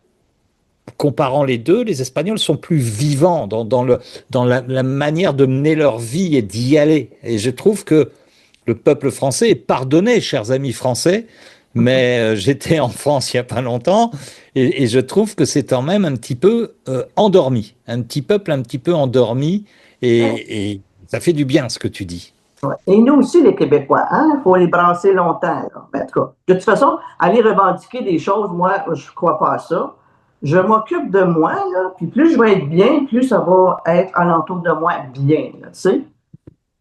comparant les deux, les Espagnols sont plus vivants dans la manière de mener leur vie et d'y aller. Et je trouve que le peuple français est pardonné, chers amis français, mais j'étais en France il n'y a pas longtemps et je trouve que c'est quand même un petit peu endormi, un petit peuple un petit peu endormi et ça fait du bien ce que tu dis. Ouais. Et nous aussi, les Québécois, hein, il faut les brasser longtemps. Là. Ben, en tout cas, de toute façon, aller revendiquer des choses, moi, je ne crois pas à ça. Je m'occupe de moi, là, puis plus je vais être bien, plus ça va être alentour de moi bien, là, tu sais.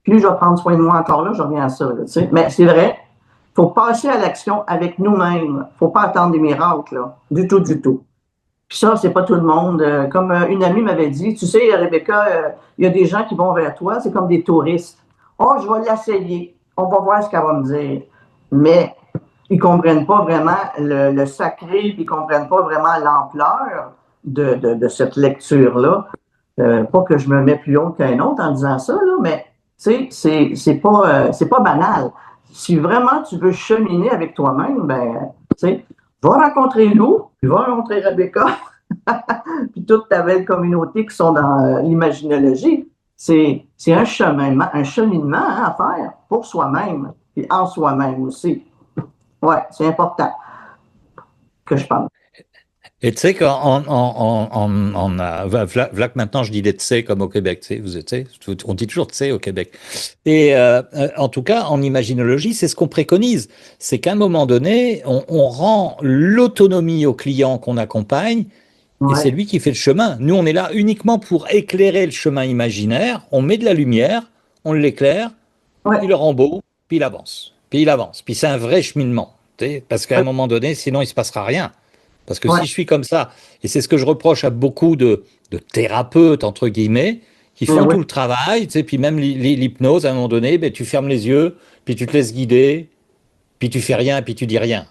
Plus je vais prendre soin de moi encore là, je reviens à ça, là, tu sais. Mais c'est vrai, il faut passer à l'action avec nous-mêmes. Il ne faut pas attendre des miracles, là. Du tout, du tout. Puis ça, c'est pas tout le monde. Comme une amie m'avait dit, tu sais, Rebecca, il y a des gens qui vont vers toi, c'est comme des touristes. Oh, je vais l'essayer. On va voir ce qu'elle va me dire. Mais ils comprennent pas vraiment le sacré, puis ils comprennent pas vraiment l'ampleur de cette lecture-là. Pas que je me mets plus haut qu'un autre en disant ça, là, mais c'est pas banal. Si vraiment tu veux cheminer avec toi-même, ben, tu sais, va rencontrer Lou, puis va rencontrer Rebecca, puis toute ta belle communauté qui sont dans l'imaginologie. C'est un cheminement hein, à faire pour soi-même, puis en soi-même aussi. Ouais, c'est important que je pense. Et tu sais v'là que maintenant je dis des tsé comme au Québec, tu sais, vous êtes, tu sais, on dit toujours tsé au Québec. Et en tout cas, en imaginologie, c'est ce qu'on préconise. C'est qu'à un moment donné, on rend l'autonomie au client qu'on accompagne et c'est Ouais, lui qui fait le chemin. Nous, on est là uniquement pour éclairer le chemin imaginaire. On met de la lumière, on l'éclaire, ouais, il le rend beau, puis il avance. Puis il avance. Puis c'est un vrai cheminement. Tu sais, parce qu'à un ouais, moment donné, sinon il se passera rien. Parce que ouais, si je suis comme ça, et c'est ce que je reproche à beaucoup de thérapeutes, entre guillemets, qui ouais, font ouais, tout le travail, tu sais, puis même l'hypnose, à un moment donné, ben, tu fermes les yeux, puis tu te laisses guider, puis tu fais rien, puis tu dis rien.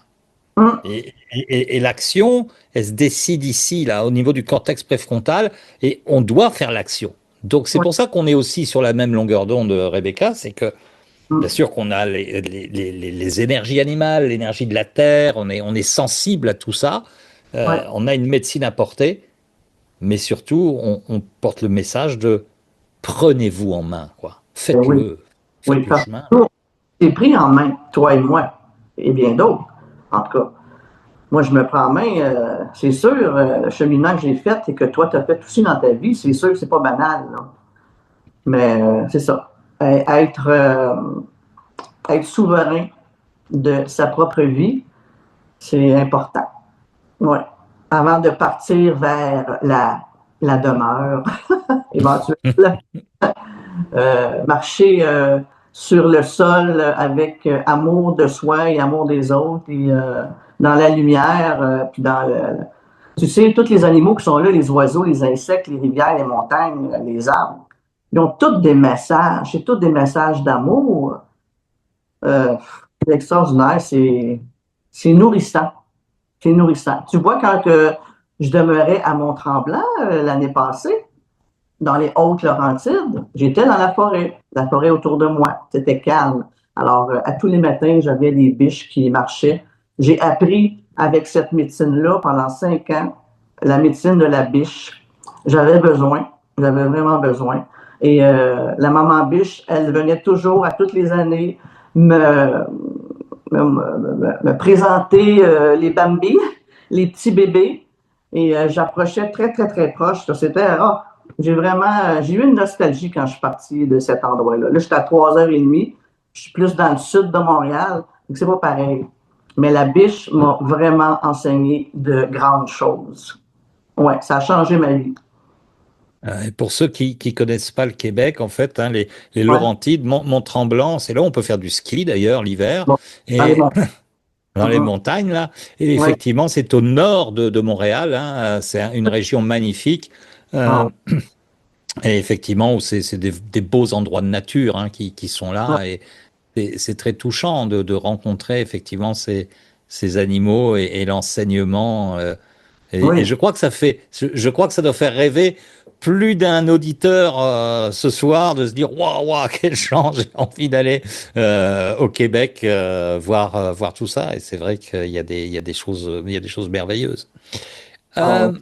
hum, Et l'action, elle se décide ici, là, au niveau du cortex préfrontal, et on doit faire l'action. Donc c'est ouais, pour ça qu'on est aussi sur la même longueur d'onde, Rebecca, c'est que bien hum, sûr qu'on a les énergies animales, l'énergie de la terre, on est sensible à tout ça. ouais, On a une médecine à porter, mais surtout, on porte le message de prenez-vous en main, quoi. ben oui, oui, Faites le parce chemin. que c'est pris en main, toi et moi, et bien d'autres, en tout cas. Moi, je me prends en main, c'est sûr, le cheminement que j'ai fait et que toi, tu as fait aussi dans ta vie, c'est sûr que c'est pas banal. Là. Mais c'est ça. Être souverain de sa propre vie, c'est important. Ouais. Avant de partir vers la demeure éventuelle, marcher sur le sol avec amour de soi et amour des autres et dans la lumière, puis dans tu sais, tous les animaux qui sont là, les oiseaux, les insectes, les rivières, les montagnes, les arbres, Ils ont tous des messages, c'est tous des messages d'amour. Euh, c'est extraordinaire, c'est nourrissant. C'est nourrissant. Tu vois, quand je demeurais à Mont-Tremblant l'année passée, dans les Hautes-Laurentides, j'étais dans la forêt autour de moi. C'était calme. Alors, à tous les matins, j'avais des biches qui marchaient. J'ai appris avec cette médecine-là pendant 5 ans, la médecine de la biche. J'avais vraiment besoin. Et la maman biche, elle venait toujours à toutes les années me, me présenter les bambis, les petits bébés. Et j'approchais très, très, très proche. C'était, j'ai eu une nostalgie quand je suis parti de cet endroit-là. Là, j'étais à 3h30. Je suis plus dans le sud de Montréal, donc c'est pas pareil. Mais la biche m'a vraiment enseigné de grandes choses. Ouais, ça a changé ma vie. Et pour ceux qui connaissent pas le Québec, en fait, hein, les Ouais, Laurentides, Mont-Tremblant, c'est là où on peut faire du ski d'ailleurs l'hiver. bon, allez, Et bon. dans les Mhm. montagnes, là. Et Ouais. effectivement, c'est au nord de Montréal, hein. C'est une région magnifique. Euh, Ah, et effectivement, où c'est des beaux endroits de nature, hein, qui sont ouais. là. Et c'est très touchant de rencontrer effectivement ces animaux et l'enseignement. Et Oui. je crois que je crois que ça doit faire rêver plus d'un auditeur ce soir de se dire waouh, waouh, quelle chance, j'ai envie d'aller au Québec voir tout ça. Et c'est vrai il y a des choses merveilleuses. Ah, ouais. Euh,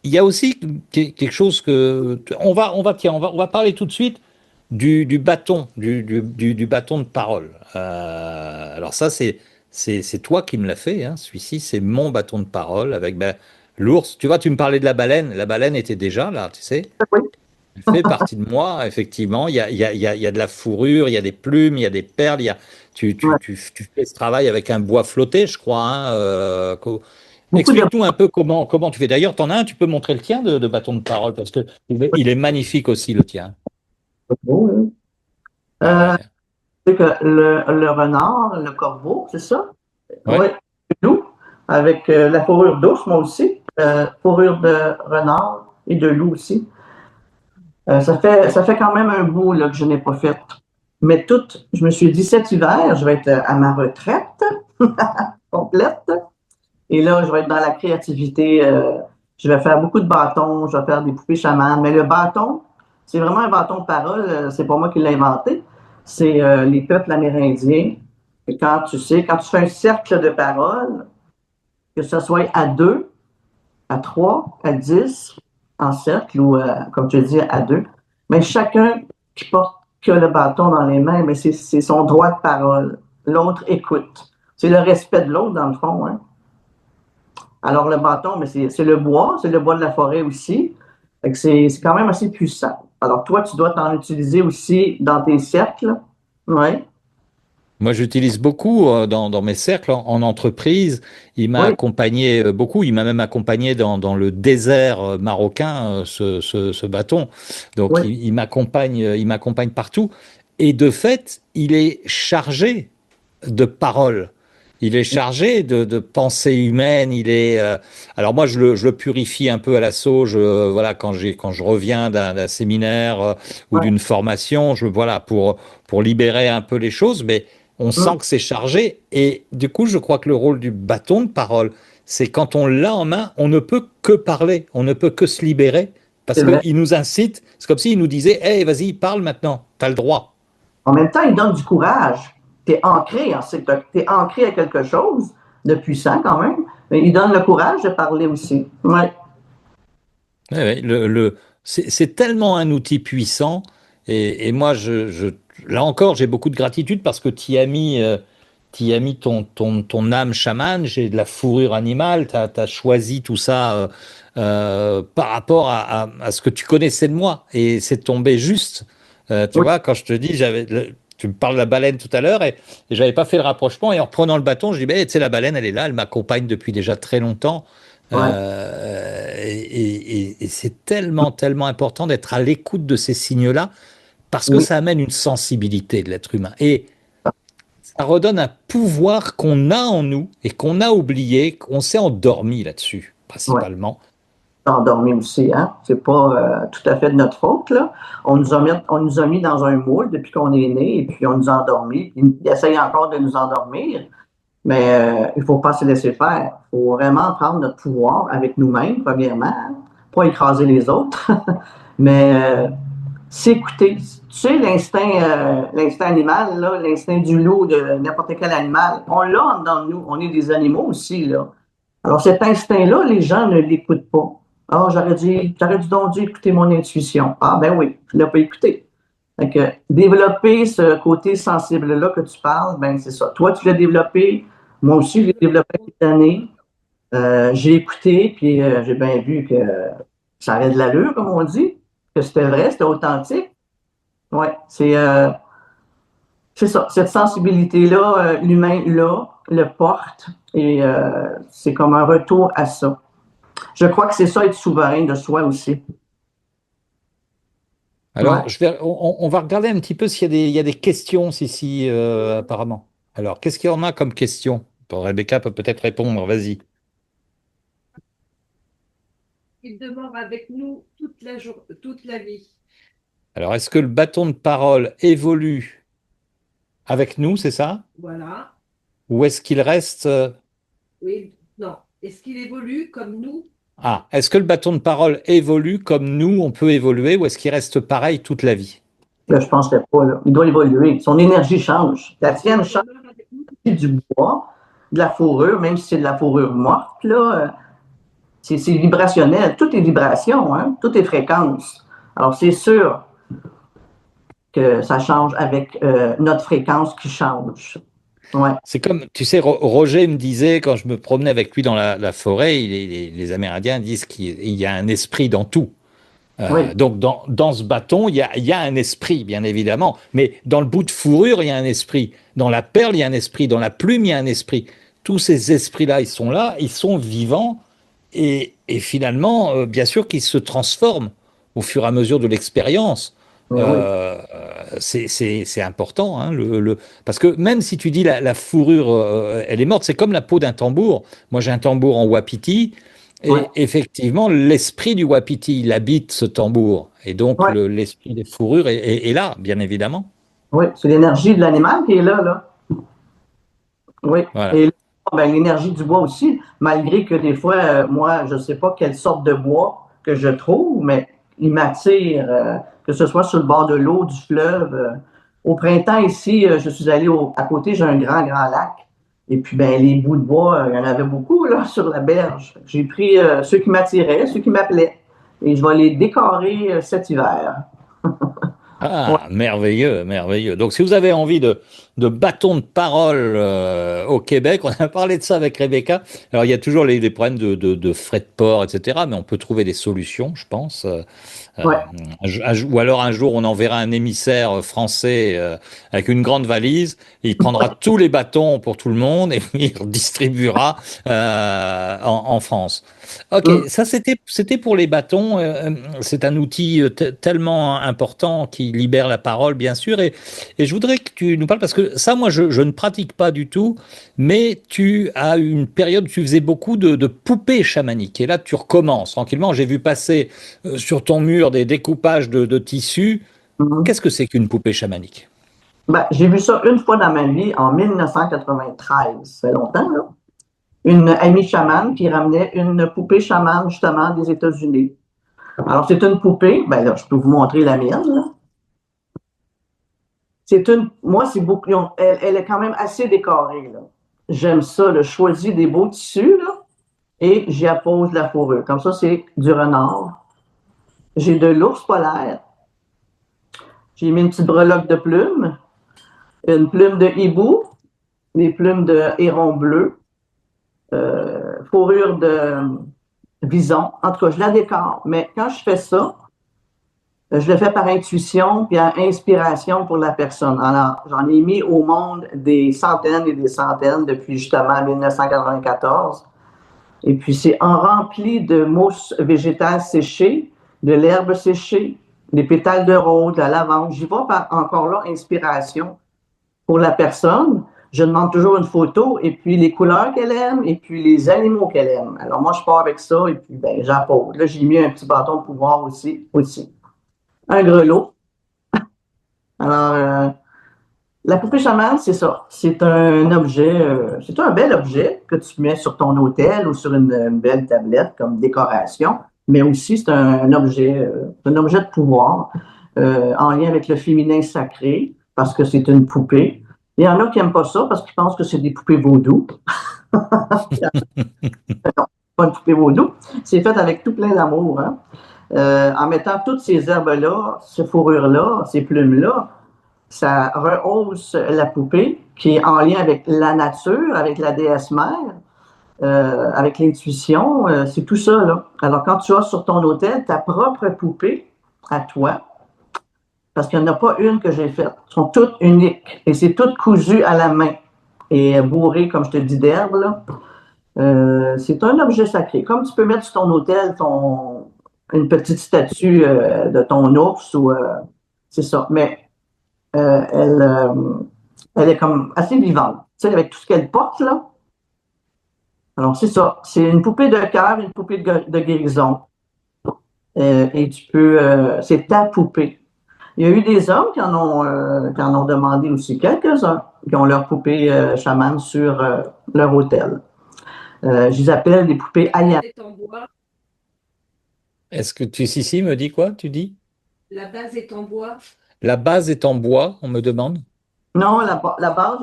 il y a aussi quelque chose que tiens, on va parler tout de suite du bâton, du bâton de parole. Alors ça, c'est toi qui me l'as fait, hein. Celui-ci, c'est mon bâton de parole avec ben, l'ours. Tu vois, tu me parlais de la baleine. La baleine était déjà là, tu sais. Oui. Elle fait partie de moi, effectivement. Il y a de la fourrure, il y a des plumes, il y a des perles. Ouais. Tu fais ce travail avec un bois flotté, je crois, hein. Beaucoup de Explique-nous un peu comment tu fais. D'ailleurs, t'en as un, tu peux montrer le tien de bâton de parole parce que il est magnifique aussi, le tien. beaux, hein. Ah ouais. C'est que le renard, le corbeau, c'est ça? Oui, Ouais. le loup, avec la fourrure d'ours, moi aussi. Fourrure de renard et de loup aussi. Ça fait quand même un bout là, que je n'ai pas fait. Mais je me suis dit, cet hiver, je vais être à ma retraite complète. Et là, je vais être dans la créativité. Je vais faire beaucoup de bâtons, je vais faire des poupées chamanes. Mais le bâton, c'est vraiment un bâton de parole. C'est pas moi qui l'ai inventé. C'est les peuples amérindiens. Et quand tu fais un cercle de parole, que ce soit à 2, à 3, à 10, en cercle ou, comme tu dis, à 2, mais chacun qui porte que le bâton dans les mains, mais c'est son droit de parole. L'autre écoute. C'est le respect de l'autre, dans le fond. Hein. Alors, le bâton, mais c'est le bois de la forêt aussi. C'est quand même assez puissant. Alors, toi, tu dois t'en utiliser aussi dans tes cercles. Oui, Moi, j'utilise beaucoup dans mes cercles en entreprise. Il m'a oui, accompagné beaucoup. Il m'a même accompagné dans le désert marocain, ce bâton. Donc, oui, il m'accompagne partout. Et de fait, il est chargé de paroles. Il est chargé de pensée humaine. Alors moi, je le purifie un peu à la sauge. Voilà, quand je reviens d'un séminaire ou oui. d'une formation, voilà, pour libérer un peu les choses. Mais on Hum, sent que c'est chargé. Et du coup, je crois que le rôle du bâton de parole, c'est quand on l'a en main, on ne peut que parler, on ne peut que se libérer parce c'est vrai. qu'il nous incite. C'est comme s'il nous disait, hey, vas-y, parle maintenant, t'as le droit. En même temps, il donne du courage. Tu es ancré, hein, t'es ancré à quelque chose de puissant quand même, mais il donne le courage de parler aussi. Oui, Ouais, ouais, c'est tellement un outil puissant. Et moi, là encore, j'ai beaucoup de gratitude parce que t'y as mis ton âme chamane, j'ai de la fourrure animale, t'as choisi tout ça par rapport à ce que tu connaissais de moi. Et c'est tombé juste. Tu oui, vois, quand je te dis, tu me parles de la baleine tout à l'heure et j'avais pas fait le rapprochement. Et en reprenant le bâton, je dis, ben, tu sais, la baleine, elle est là, elle m'accompagne depuis déjà très longtemps. ouais, Et c'est tellement, tellement important d'être à l'écoute de ces signes-là parce que oui, ça amène une sensibilité de l'être humain. Et ça redonne un pouvoir qu'on a en nous et qu'on a oublié, qu'on s'est endormi là-dessus, ouais. principalement. endormis aussi, hein. C'est pas tout à fait de notre faute, là. On nous a mis dans un moule depuis qu'on est né, et puis on nous a endormis. Ils essayent encore de nous endormir, mais il faut pas se laisser faire. Il faut vraiment prendre notre pouvoir avec nous-mêmes, premièrement, hein. Pas écraser les autres, mais s'écouter. Tu sais, l'instinct animal, là, l'instinct du loup, de n'importe quel animal, on l'a dans nous. On est des animaux aussi, là. Alors, cet instinct-là, les gens ne l'écoutent pas. Ah, j'aurais dû donc dû écouter mon intuition. Ah, ben oui, je ne l'ai pas écouté. Fait que développer ce côté sensible-là que tu parles, ben c'est ça. Toi, tu l'as développé. Moi aussi, je l'ai développé cette année. J'ai écouté, puis j'ai bien vu que ça avait de l'allure, comme on dit, que c'était vrai, c'était authentique. Ouais, c'est ça. Cette sensibilité-là, l'humain là, le porte, et c'est comme un retour à ça. Je crois que c'est ça, être souverain de soi aussi. Ouais. Alors, on va regarder un petit peu s'il y a il y a des questions ici, apparemment. Alors, qu'est-ce qu'il y en a comme question? Bon, Rebecca peut peut-être répondre, vas-y. Il demeure avec nous toute la vie. Alors, est-ce que le bâton de parole évolue avec nous, c'est ça? Voilà. Ou est-ce qu'il reste... Oui, non. Est-ce qu'il évolue comme nous? Ah, est-ce que le bâton de parole évolue comme nous, on peut évoluer, ou est-ce qu'il reste pareil toute la vie? Là, je ne penserais pas, là. Il doit évoluer. Son énergie change. La tienne Il change demeure avec nous. du bois, de la fourrure, même si c'est de la fourrure morte, là. C'est vibrationnel. Tout est vibration, hein? Tout est fréquence. Alors, c'est sûr que ça change avec notre fréquence qui change. Ouais. C'est comme, tu sais, Roger me disait, quand je me promenais avec lui dans la forêt, les Amérindiens disent qu'il y a un esprit dans tout. Oui. Donc, dans ce bâton, il y a un esprit, bien évidemment. Mais dans le bout de fourrure, il y a un esprit. Dans la perle, il y a un esprit. Dans la plume, il y a un esprit. Tous ces esprits-là, ils sont vivants. Et finalement, bien sûr qu'ils se transforment au fur et à mesure de l'expérience. Oui. Euh, c'est important, hein, parce que même si tu dis la fourrure, elle est morte, c'est comme la peau d'un tambour. Moi, j'ai un tambour en wapiti, Oui. et effectivement, l'esprit du wapiti, il habite ce tambour. Et donc, Oui. l'esprit des fourrures est là, bien évidemment. Oui. C'est l'énergie de l'animal qui est là, là. Oui. Voilà. Et là, ben, l'énergie du bois aussi, malgré que des fois, moi, je ne sais pas quelle sorte de bois que je trouve, mais il m'attire, que ce soit sur le bord de l'eau, du fleuve. Au printemps, ici, je suis allé à côté, j'ai un grand, grand lac. Et puis, ben, les bouts de bois, il y en avait beaucoup, là, sur la berge. J'ai pris ceux qui m'attiraient, ceux qui m'appelaient. Et je vais les décorer cet hiver. Ouais. Ah, merveilleux, merveilleux. Donc, si vous avez envie de bâton de parole au Québec, on a parlé de ça avec Rebecca. Alors, il y a toujours les problèmes de frais de port, etc. Mais on peut trouver des solutions, je pense. Ouais. Ou alors un jour, on enverra un émissaire français avec une grande valise. Il prendra tous les bâtons pour tout le monde et il redistribuera en France. Ok, Hum. ça c'était pour les bâtons. C'est un outil tellement important qui libère la parole, bien sûr. Et je voudrais que tu nous parles parce que ça, moi, je ne pratique pas du tout. Mais tu as une période où tu faisais beaucoup de poupées chamaniques. Et là, tu recommences tranquillement. J'ai vu passer sur ton mur des découpages de tissus. Hum. Qu'est-ce que c'est qu'une poupée chamanique? Ben, j'ai vu ça une fois dans ma vie, en 1993. Ça fait longtemps, là. Une amie chamane qui ramenait une poupée chamane, justement, des États-Unis. Alors, c'est une poupée. Ben là, je peux vous montrer la mienne, là. Moi, c'est beaucoup. Elle est quand même assez décorée, là. J'aime ça, là. Je choisis des beaux tissus, là, et j'y appose la fourrure. Comme ça, c'est du renard. J'ai de l'ours polaire. J'ai mis une petite breloque de plumes, une plume de hibou, des plumes de héron bleu, fourrure de bison. En tout cas, je la décore. Mais quand je fais ça, je le fais par intuition puis par inspiration pour la personne. Alors, j'en ai mis au monde des centaines et des centaines depuis justement 1994. Et puis, c'est en rempli de mousse végétale séchée, de l'herbe séchée, des pétales de rose, de la lavande. J'y vais par, encore là, inspiration pour la personne. je demande toujours une photo et puis les couleurs qu'elle aime et puis les animaux qu'elle aime. Alors moi, je pars avec ça et puis ben, j'appose. Là, j'ai mis un petit bâton de pouvoir aussi. Un grelot. Alors, la poupée chamane, c'est ça. C'est un objet, c'est un bel objet que tu mets sur ton hôtel ou sur une belle tablette comme décoration, mais aussi c'est un objet, de pouvoir en lien avec le féminin sacré parce que c'est une poupée. Il y en a qui n'aiment pas ça parce qu'ils pensent que c'est des poupées vaudou. Non, pas une poupée vaudou. C'est fait avec tout plein d'amour, hein. En mettant toutes ces herbes-là, ces fourrures-là, ces plumes-là, ça rehausse la poupée qui est en lien avec la nature, avec la déesse mère, avec l'intuition, c'est tout ça, là. Alors, quand tu as sur ton hôtel ta propre poupée à toi, parce qu'il n'y en a pas une que j'ai faite, elles sont toutes uniques et c'est toutes cousues à la main et bourrées, comme je te dis, d'herbes, là. C'est un objet sacré. Comme tu peux mettre sur ton hôtel une petite statue de ton ours ou c'est ça. Mais euh, elle, euh, elle est comme assez vivante. Tu sais, avec tout ce qu'elle porte, là. Alors, c'est ça. C'est une poupée de cœur, une poupée de guérison. Et tu peux. C'est ta poupée. Il y a eu des hommes qui en ont demandé aussi, quelques-uns, qui ont leur poupée chamane sur leur hôtel. Je les appelle des poupées Aya. C'est en bois. Est-ce que Sissi me dis quoi? Tu dis? La base est en bois. La base est en bois, on me demande. Non, la base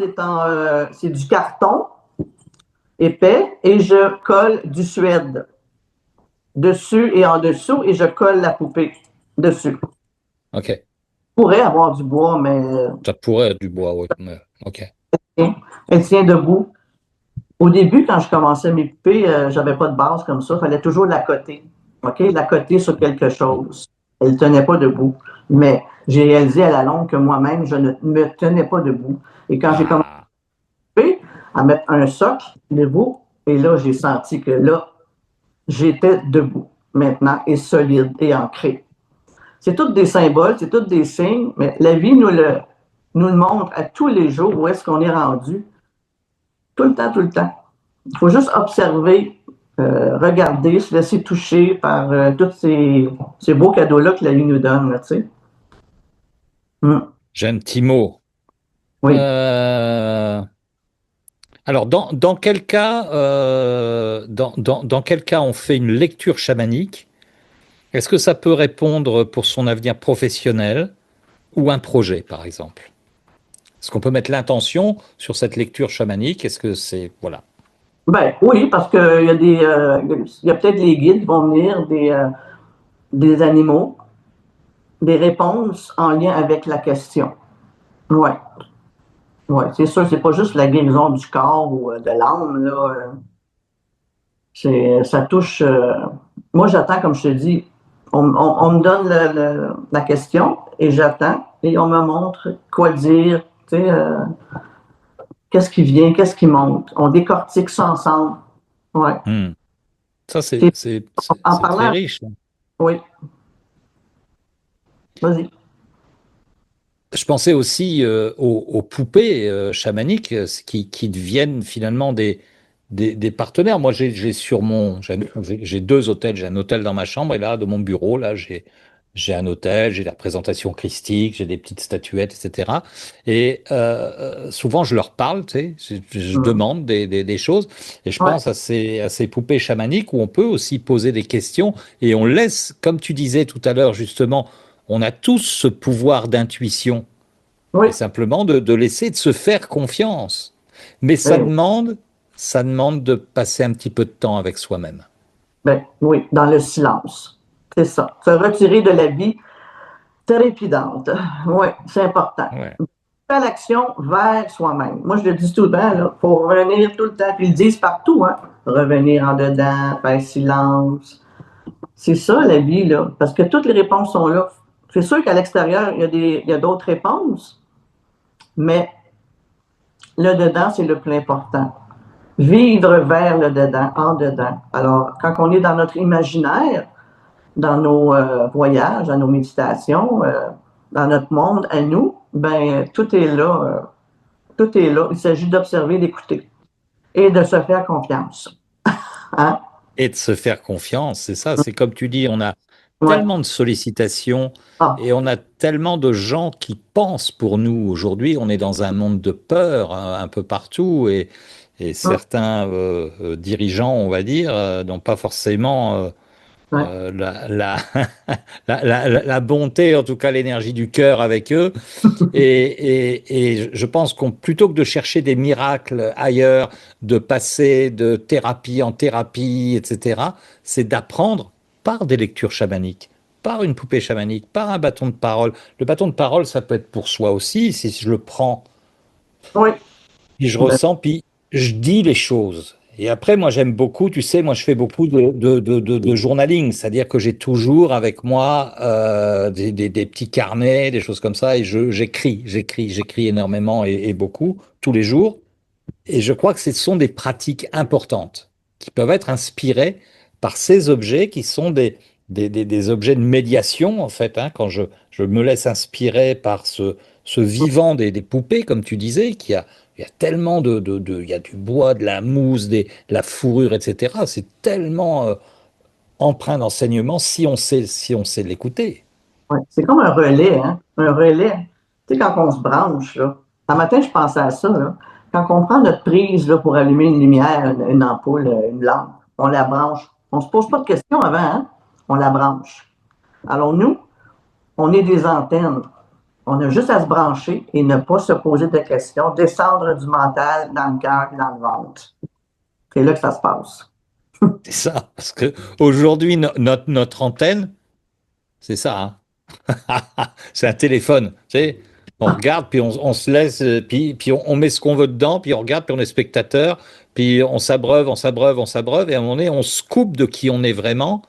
c'est du carton épais et je colle du suède dessus et en dessous et je colle la poupée dessus. Ok. Je pourrais avoir du bois, mais Ça pourrait être du bois, oui. Ok. elle tient debout. Au début, quand je commençais mes poupées, j'avais pas de base comme ça. Il fallait toujours la coter. OK? La coter sur quelque chose. Elle ne tenait pas debout. Mais j'ai réalisé à la longue que moi-même, je ne me tenais pas debout. Et quand j'ai commencé Ah, à mettre un socle debout, et là, j'ai senti que là, j'étais debout maintenant et solide et ancré. C'est tous des symboles, c'est tous des signes, mais la vie nous le montre à tous les jours où est-ce qu'on est rendu. Tout le temps, tout le temps. Il faut juste observer, regarder, se laisser toucher par tous ces beaux cadeaux-là que la vie nous donne, là, tu sais. j'ai un petit mot. Oui. Alors, dans quel cas, dans quel cas on fait une lecture chamanique? Est-ce que ça peut répondre pour son avenir professionnel ou un projet, par exemple? Est-ce qu'on peut mettre l'intention sur cette lecture chamanique? Est-ce que c'est... Voilà. Ben oui, parce qu'il y a il y a peut-être les guides qui vont venir, des animaux, des réponses en lien avec la question. Oui. Ouais, c'est sûr, c'est pas juste la guérison du corps ou de l'âme, là. Ça touche. Moi, j'attends, comme je te dis, on me donne la question et j'attends et on me montre quoi dire, tu sais, qu'est-ce qui vient, qu'est-ce qui monte. On décortique ça ensemble. Ouais. Hmm. Ça, Et en c'est très parlant, riche. oui, vas-y. Je pensais aussi aux poupées chamaniques qui deviennent finalement des partenaires. Moi, j'ai deux hôtels. J'ai un hôtel dans ma chambre et là, de mon bureau, là, j'ai un hôtel, j'ai la représentation christique, j'ai des petites statuettes, etc. Et souvent, je leur parle, tu sais, je demande des choses et je Ouais, pense à ces poupées chamaniques où on peut aussi poser des questions et on laisse, comme tu disais tout à l'heure, justement, on a tous ce pouvoir d'intuition oui, et simplement de laisser, de se faire confiance. Mais ben, ça demande de passer un petit peu de temps avec soi-même. ben, oui, dans le silence. C'est ça. Se retirer de la vie trépidante. Oui, c'est important. Ouais. Faire l'action vers soi-même. Moi, je le dis tout le temps, il faut revenir tout le temps, puis ils le disent partout, hein. Revenir en dedans, faire silence. C'est ça, la vie, là. Parce que toutes les réponses sont là. C'est sûr qu'à l'extérieur, il y a d'autres réponses, mais le dedans, c'est le plus important. Vivre vers le dedans, en dedans. Alors, quand on est dans notre imaginaire, dans nos voyages, dans nos méditations, dans notre monde à nous, ben tout est là Tout est là. Il s'agit d'observer, d'écouter et de se faire confiance. Hein? Et de se faire confiance, c'est ça. C'est comme tu dis, on a Ouais. tellement de sollicitations Ah, et on a tellement de gens qui pensent pour nous. Aujourd'hui, on est dans un monde de peur un peu partout et hum, certains dirigeants, on va dire, n'ont pas forcément ouais. la bonté, en tout cas l'énergie du cœur avec eux. Et je pense qu'on plutôt que de chercher des miracles ailleurs, de passer de thérapie en thérapie, etc., c'est d'apprendre par des lectures chamaniques, par une poupée chamanique, par un bâton de parole. Le bâton de parole, ça peut être pour soi aussi, si je le prends, Oui. puis je Ben, ressens, puis je dis les choses. Et après, moi, j'aime beaucoup, tu sais, moi, je fais beaucoup de journaling, c'est-à-dire que j'ai toujours avec moi des petits carnets, des choses comme ça, et j'écris énormément et beaucoup, tous les jours. Et je crois que ce sont des pratiques importantes qui peuvent être inspirées par ces objets qui sont des objets de médiation, en fait, hein, quand je me laisse inspirer par ce vivant des poupées, comme tu disais, il y a tellement il y a du bois, de la mousse, de la fourrure, etc. C'est tellement empreint d'enseignement si on sait l'écouter. ouais. C'est comme un relais, hein? Un relais. Tu sais, quand on se branche, là. Un matin, je pensais à ça, là. Quand on prend notre prise là, pour allumer une lumière, une ampoule, une lampe, on la branche. On ne se pose pas de questions avant, hein? On la branche. Alors nous, on est des antennes. On a juste à se brancher et ne pas se poser de questions, descendre du mental dans le cœur et dans le ventre. C'est là que ça se passe. C'est ça, parce que aujourd'hui, notre antenne, c'est ça, hein. C'est un téléphone, tu sais. On regarde, puis on se laisse, puis on met ce qu'on veut dedans, puis on regarde, puis on est spectateur, puis on s'abreuve, on s'abreuve, on s'abreuve, et à un moment donné, on se coupe de qui on est vraiment,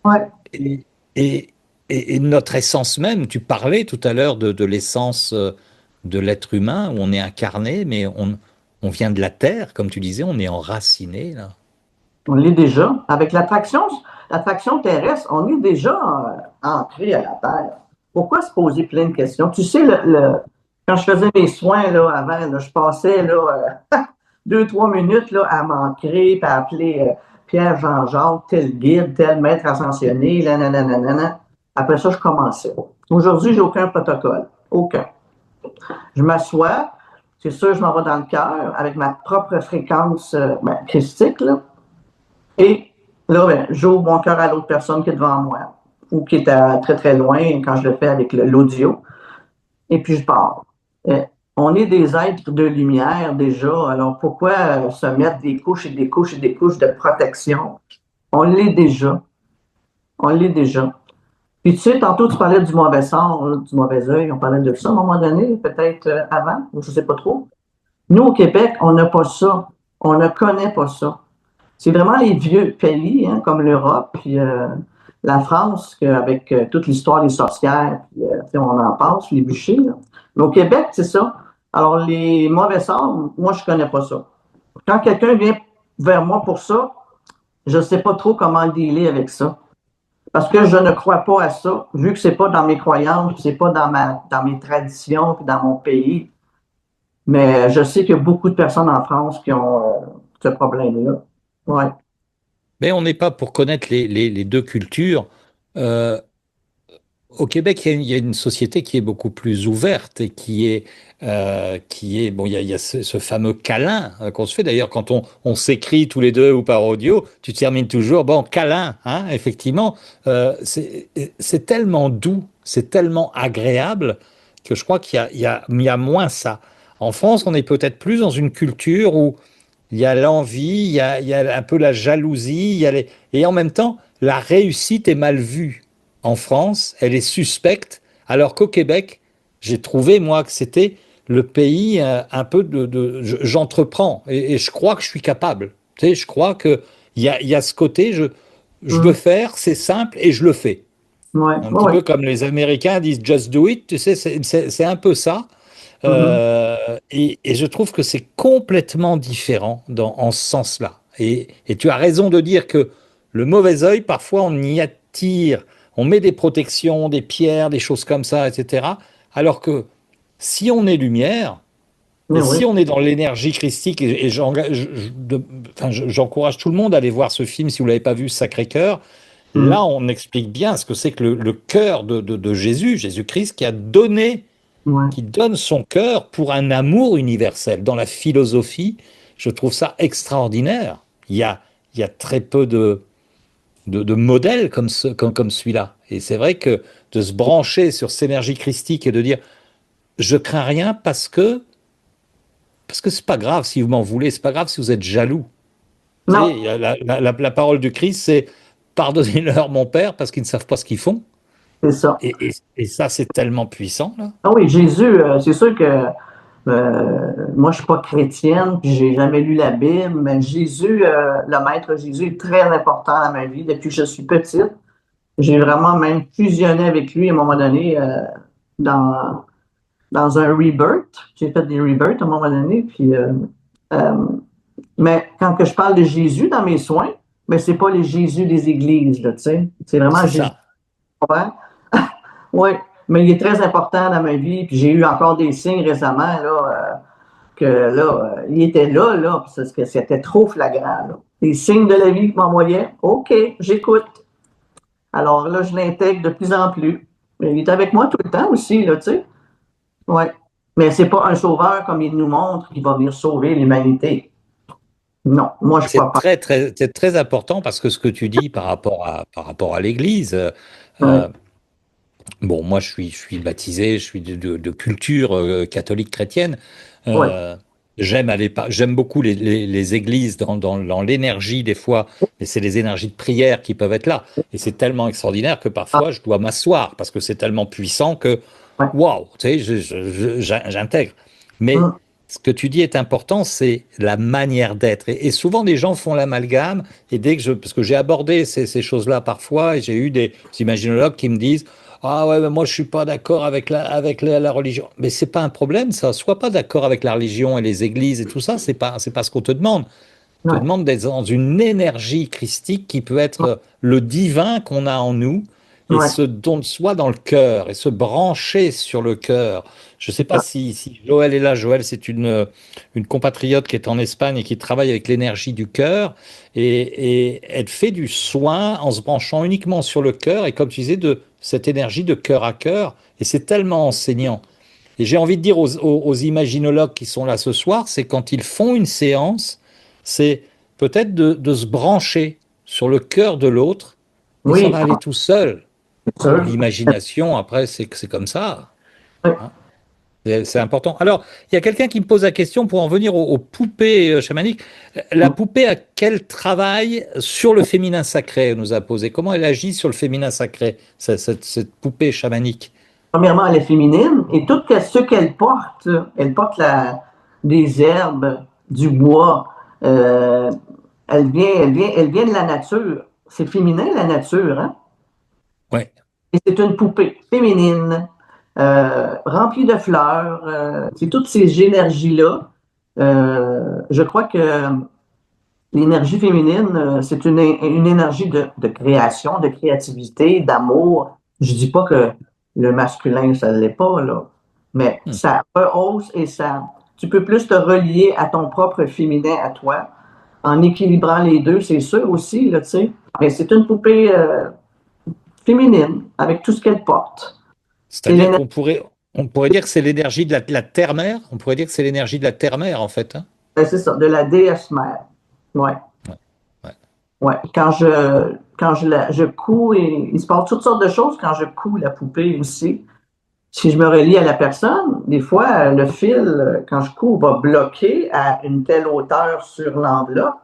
Ouais, et, et, et notre essence même. Tu parlais tout à l'heure de l'essence de l'être humain, où on est incarné, mais on vient de la terre, comme tu disais, on est enraciné, là. on l'est déjà. Avec l'attraction terrestre, on est déjà ancré à la Terre. Pourquoi se poser plein de questions? Tu sais, quand je faisais mes soins là, avant, là, je passais là, 2, 3 minutes là, à m'ancrer, puis à appeler Pierre Jean-Jacques, tel guide, tel maître ascensionné, là, nanana. Après ça, je commençais. Aujourd'hui, j'ai aucun protocole. Aucun. Je m'assois, c'est sûr, je m'en vais dans le cœur avec ma propre fréquence christique, là, et là, ben, j'ouvre mon cœur à l'autre personne qui est devant moi ou qui est très, très loin quand je le fais avec l'audio. Et puis, je pars. Euh, on est des êtres de lumière déjà, alors pourquoi se mettre des couches et des couches et des couches de protection? On l'est déjà. On l'est déjà. Puis tu sais, tantôt tu parlais du mauvais sort, là, du mauvais œil, on parlait de ça à un moment donné, peut-être avant, ou je ne sais pas trop. Nous, au Québec, on n'a pas ça. On ne connaît pas ça. C'est vraiment les vieux pays, hein, comme l'Europe, puis la France, avec toute l'histoire des sorcières, puis, on en passe, les bûchers. Là. Mais au Québec, c'est ça. Alors, les mauvais sorts, moi, je ne connais pas ça. Quand quelqu'un vient vers moi pour ça, je ne sais pas trop comment dealer avec ça. Parce que je ne crois pas à ça, vu que ce n'est pas dans mes croyances, ce n'est pas dans mes traditions, puis dans mon pays. Mais je sais qu'il y a beaucoup de personnes en France qui ont ce problème-là. Ouais. Mais on n'est pas pour connaître les deux cultures. Euh, Au Québec, il y a une société qui est beaucoup plus ouverte et bon, il y a ce fameux câlin qu'on se fait. D'ailleurs, quand on s'écrit tous les deux ou par audio, tu termines toujours, bon, câlin, hein, effectivement. C'est tellement doux, c'est tellement agréable que je crois qu'il y a moins ça. En France, on est peut-être plus dans une culture où il y a l'envie, il y a un peu la jalousie, et en même temps, la réussite est mal vue. En France, elle est suspecte, alors qu'au Québec, j'ai trouvé, moi, que c'était le pays un peu j'entreprends, et je crois que je suis capable. Tu sais, je crois il y a ce côté, je veux Mmh. faire, c'est simple, et je le fais. Ouais, Un ouais, petit ouais. peu comme les Américains disent just do it, tu sais, c'est un peu ça. Mhm. Et je trouve que c'est complètement différent en ce sens-là. Et tu as raison de dire que le mauvais œil, parfois, on y attire, on met des protections, des pierres, des choses comme ça, etc. Alors que si on est lumière, Mais Et oui. si on est dans l'énergie christique, et j'encourage tout le monde à aller voir ce film si vous ne l'avez pas vu, Sacré-Cœur, là Mm. on explique bien ce que c'est que le cœur de Jésus, Jésus-Christ, qui a donné, Ouais. qui donne son cœur pour un amour universel. Dans la philosophie, je trouve ça extraordinaire. Il y a très peu de modèles comme celui-là. Et c'est vrai que de se brancher sur cette énergie christique et de dire, je crains rien parce que c'est pas grave si vous m'en voulez, c'est pas grave si vous êtes jaloux. Tu sais, Non, il y a la parole du Christ, c'est pardonnez-leur mon Père parce qu'ils ne savent pas ce qu'ils font. c'est ça. Et ça, c'est tellement puissant, là. Ah oui, Jésus, c'est sûr que moi, je suis pas chrétienne, puis j'ai jamais lu la Bible, mais Jésus, le Maître Jésus est très important dans ma vie depuis que je suis petite. J'ai vraiment même fusionné avec lui à un moment donné dans, dans un rebirth. J'ai fait des rebirths à un moment donné, puis euh, mais quand que je parle de Jésus dans mes soins, mais c'est pas le Jésus des églises, là, tu sais. C'est vraiment C'est Jésus. ça. Ouais. Oui, mais il est très important dans ma vie. Puis j'ai eu encore des signes récemment là, que là, il était là, parce que c'était trop flagrant. Là. Les signes de la vie qu'il m'envoyait, OK, j'écoute. Alors là, je l'intègre de plus en plus. Mais il est avec moi tout le temps aussi, là, tu sais. Ouais. Mais c'est pas un sauveur comme il nous montre qui va venir sauver l'humanité. Non, moi, je crois pas. C'est très important parce que ce que tu dis par rapport à l'Église, Ouais, euh, bon, moi, je suis baptisé, je suis de culture catholique chrétienne. ouais, Euh, j'aime beaucoup les églises dans l'énergie des fois, mais c'est les énergies de prière qui peuvent être là. Et c'est tellement extraordinaire que ah, parfois je dois m'asseoir parce que c'est tellement puissant que, ouais, waouh, tu sais, j'intègre. Mais hum, ce que tu dis est important, c'est la manière d'être. Et souvent, des gens font l'amalgame. Et parce que j'ai abordé ces choses-là parfois, et j'ai eu des imaginologues qui me disent, ah ouais, mais moi je suis pas d'accord avec la religion. Mais c'est pas un problème, ça. Sois pas d'accord avec la religion et les églises et tout ça. C'est pas ce qu'on te demande. On te ouais, demande d'être dans une énergie christique qui peut être le divin qu'on a en nous et ouais, se don de soi dans le cœur et se brancher sur le cœur. Je ne sais c'est pas ça. si Joël est là. Joël, c'est une compatriote qui est en Espagne et qui travaille avec l'énergie du cœur. Et elle fait du soin en se branchant uniquement sur le cœur et comme tu disais, de cette énergie de cœur à cœur. Et c'est tellement enseignant. Et j'ai envie de dire aux imaginologues qui sont là ce soir, c'est quand ils font une séance, c'est peut-être de se brancher sur le cœur de l'autre et ça Oui, va aller tout seul. c'est sûr. L'imagination, après, c'est comme ça. Ouais. Hein. C'est important. Alors, il y a quelqu'un qui me pose la question pour en venir aux poupées chamaniques. La poupée a quel travail sur le féminin sacré, elle nous a posé? Comment elle agit sur le féminin sacré, cette poupée chamanique? Premièrement, elle est féminine et tout ce qu'elle porte, elle porte des herbes, du bois. euh, elle vient de la nature. C'est féminin, la nature, hein? Ouais. Et c'est une poupée féminine, remplie de fleurs. C'est toutes ces énergies-là. Je crois que l'énergie féminine, c'est une énergie de création, de créativité, d'amour. Je dis pas que le masculin, ça ne l'est pas, là, mais Hmm. ça rehausse et ça, tu peux plus te relier à ton propre féminin, à toi, en équilibrant les deux, c'est sûr aussi, là, tu sais. Mais c'est une poupée féminine, avec tout ce qu'elle porte. C'est C'est-à-dire l'énergie, on pourrait dire que c'est l'énergie de la terre-mère. On pourrait dire que c'est l'énergie de la terre-mère, en fait. Hein. c'est ça, de la déesse mère. Ouais. Ouais, ouais. Ouais, je couds, et il se passe toutes sortes de choses quand je couds la poupée aussi. Si je me relie à la personne, des fois, le fil, quand je couds, va bloquer à une telle hauteur sur l'enveloppe.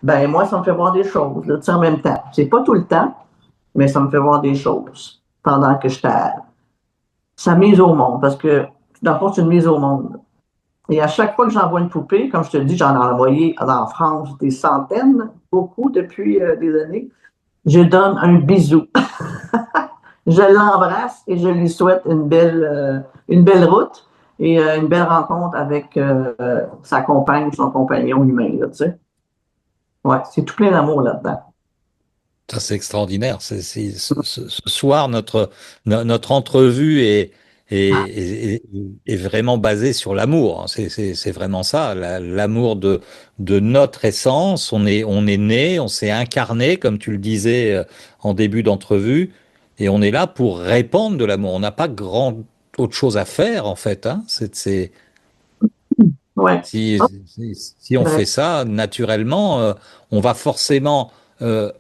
Ben, moi, ça me fait voir des choses, là, tu sais, en même temps. C'est pas tout le temps, mais ça me fait voir des choses pendant que ça mise au monde, parce que, dans le fond, c'est une mise au monde. Et à chaque fois que j'envoie une poupée, comme je te dis, j'en ai envoyé en France des centaines, beaucoup depuis des années. Je donne un bisou. Je l'embrasse et je lui souhaite une belle route et une belle rencontre avec sa compagne, son compagnon humain, là, tu sais. Ouais, c'est tout plein d'amour là-dedans. Ça, c'est extraordinaire. Ce soir, notre entrevue est est vraiment basé sur l'amour, hein. C'est vraiment ça, l'amour de notre essence. On est né, on s'est incarné, comme tu le disais en début d'entrevue, et on est là pour répandre de l'amour. On n'a pas grand autre chose à faire, en fait, hein. Ouais. Si on Ouais. fait ça, naturellement, on va forcément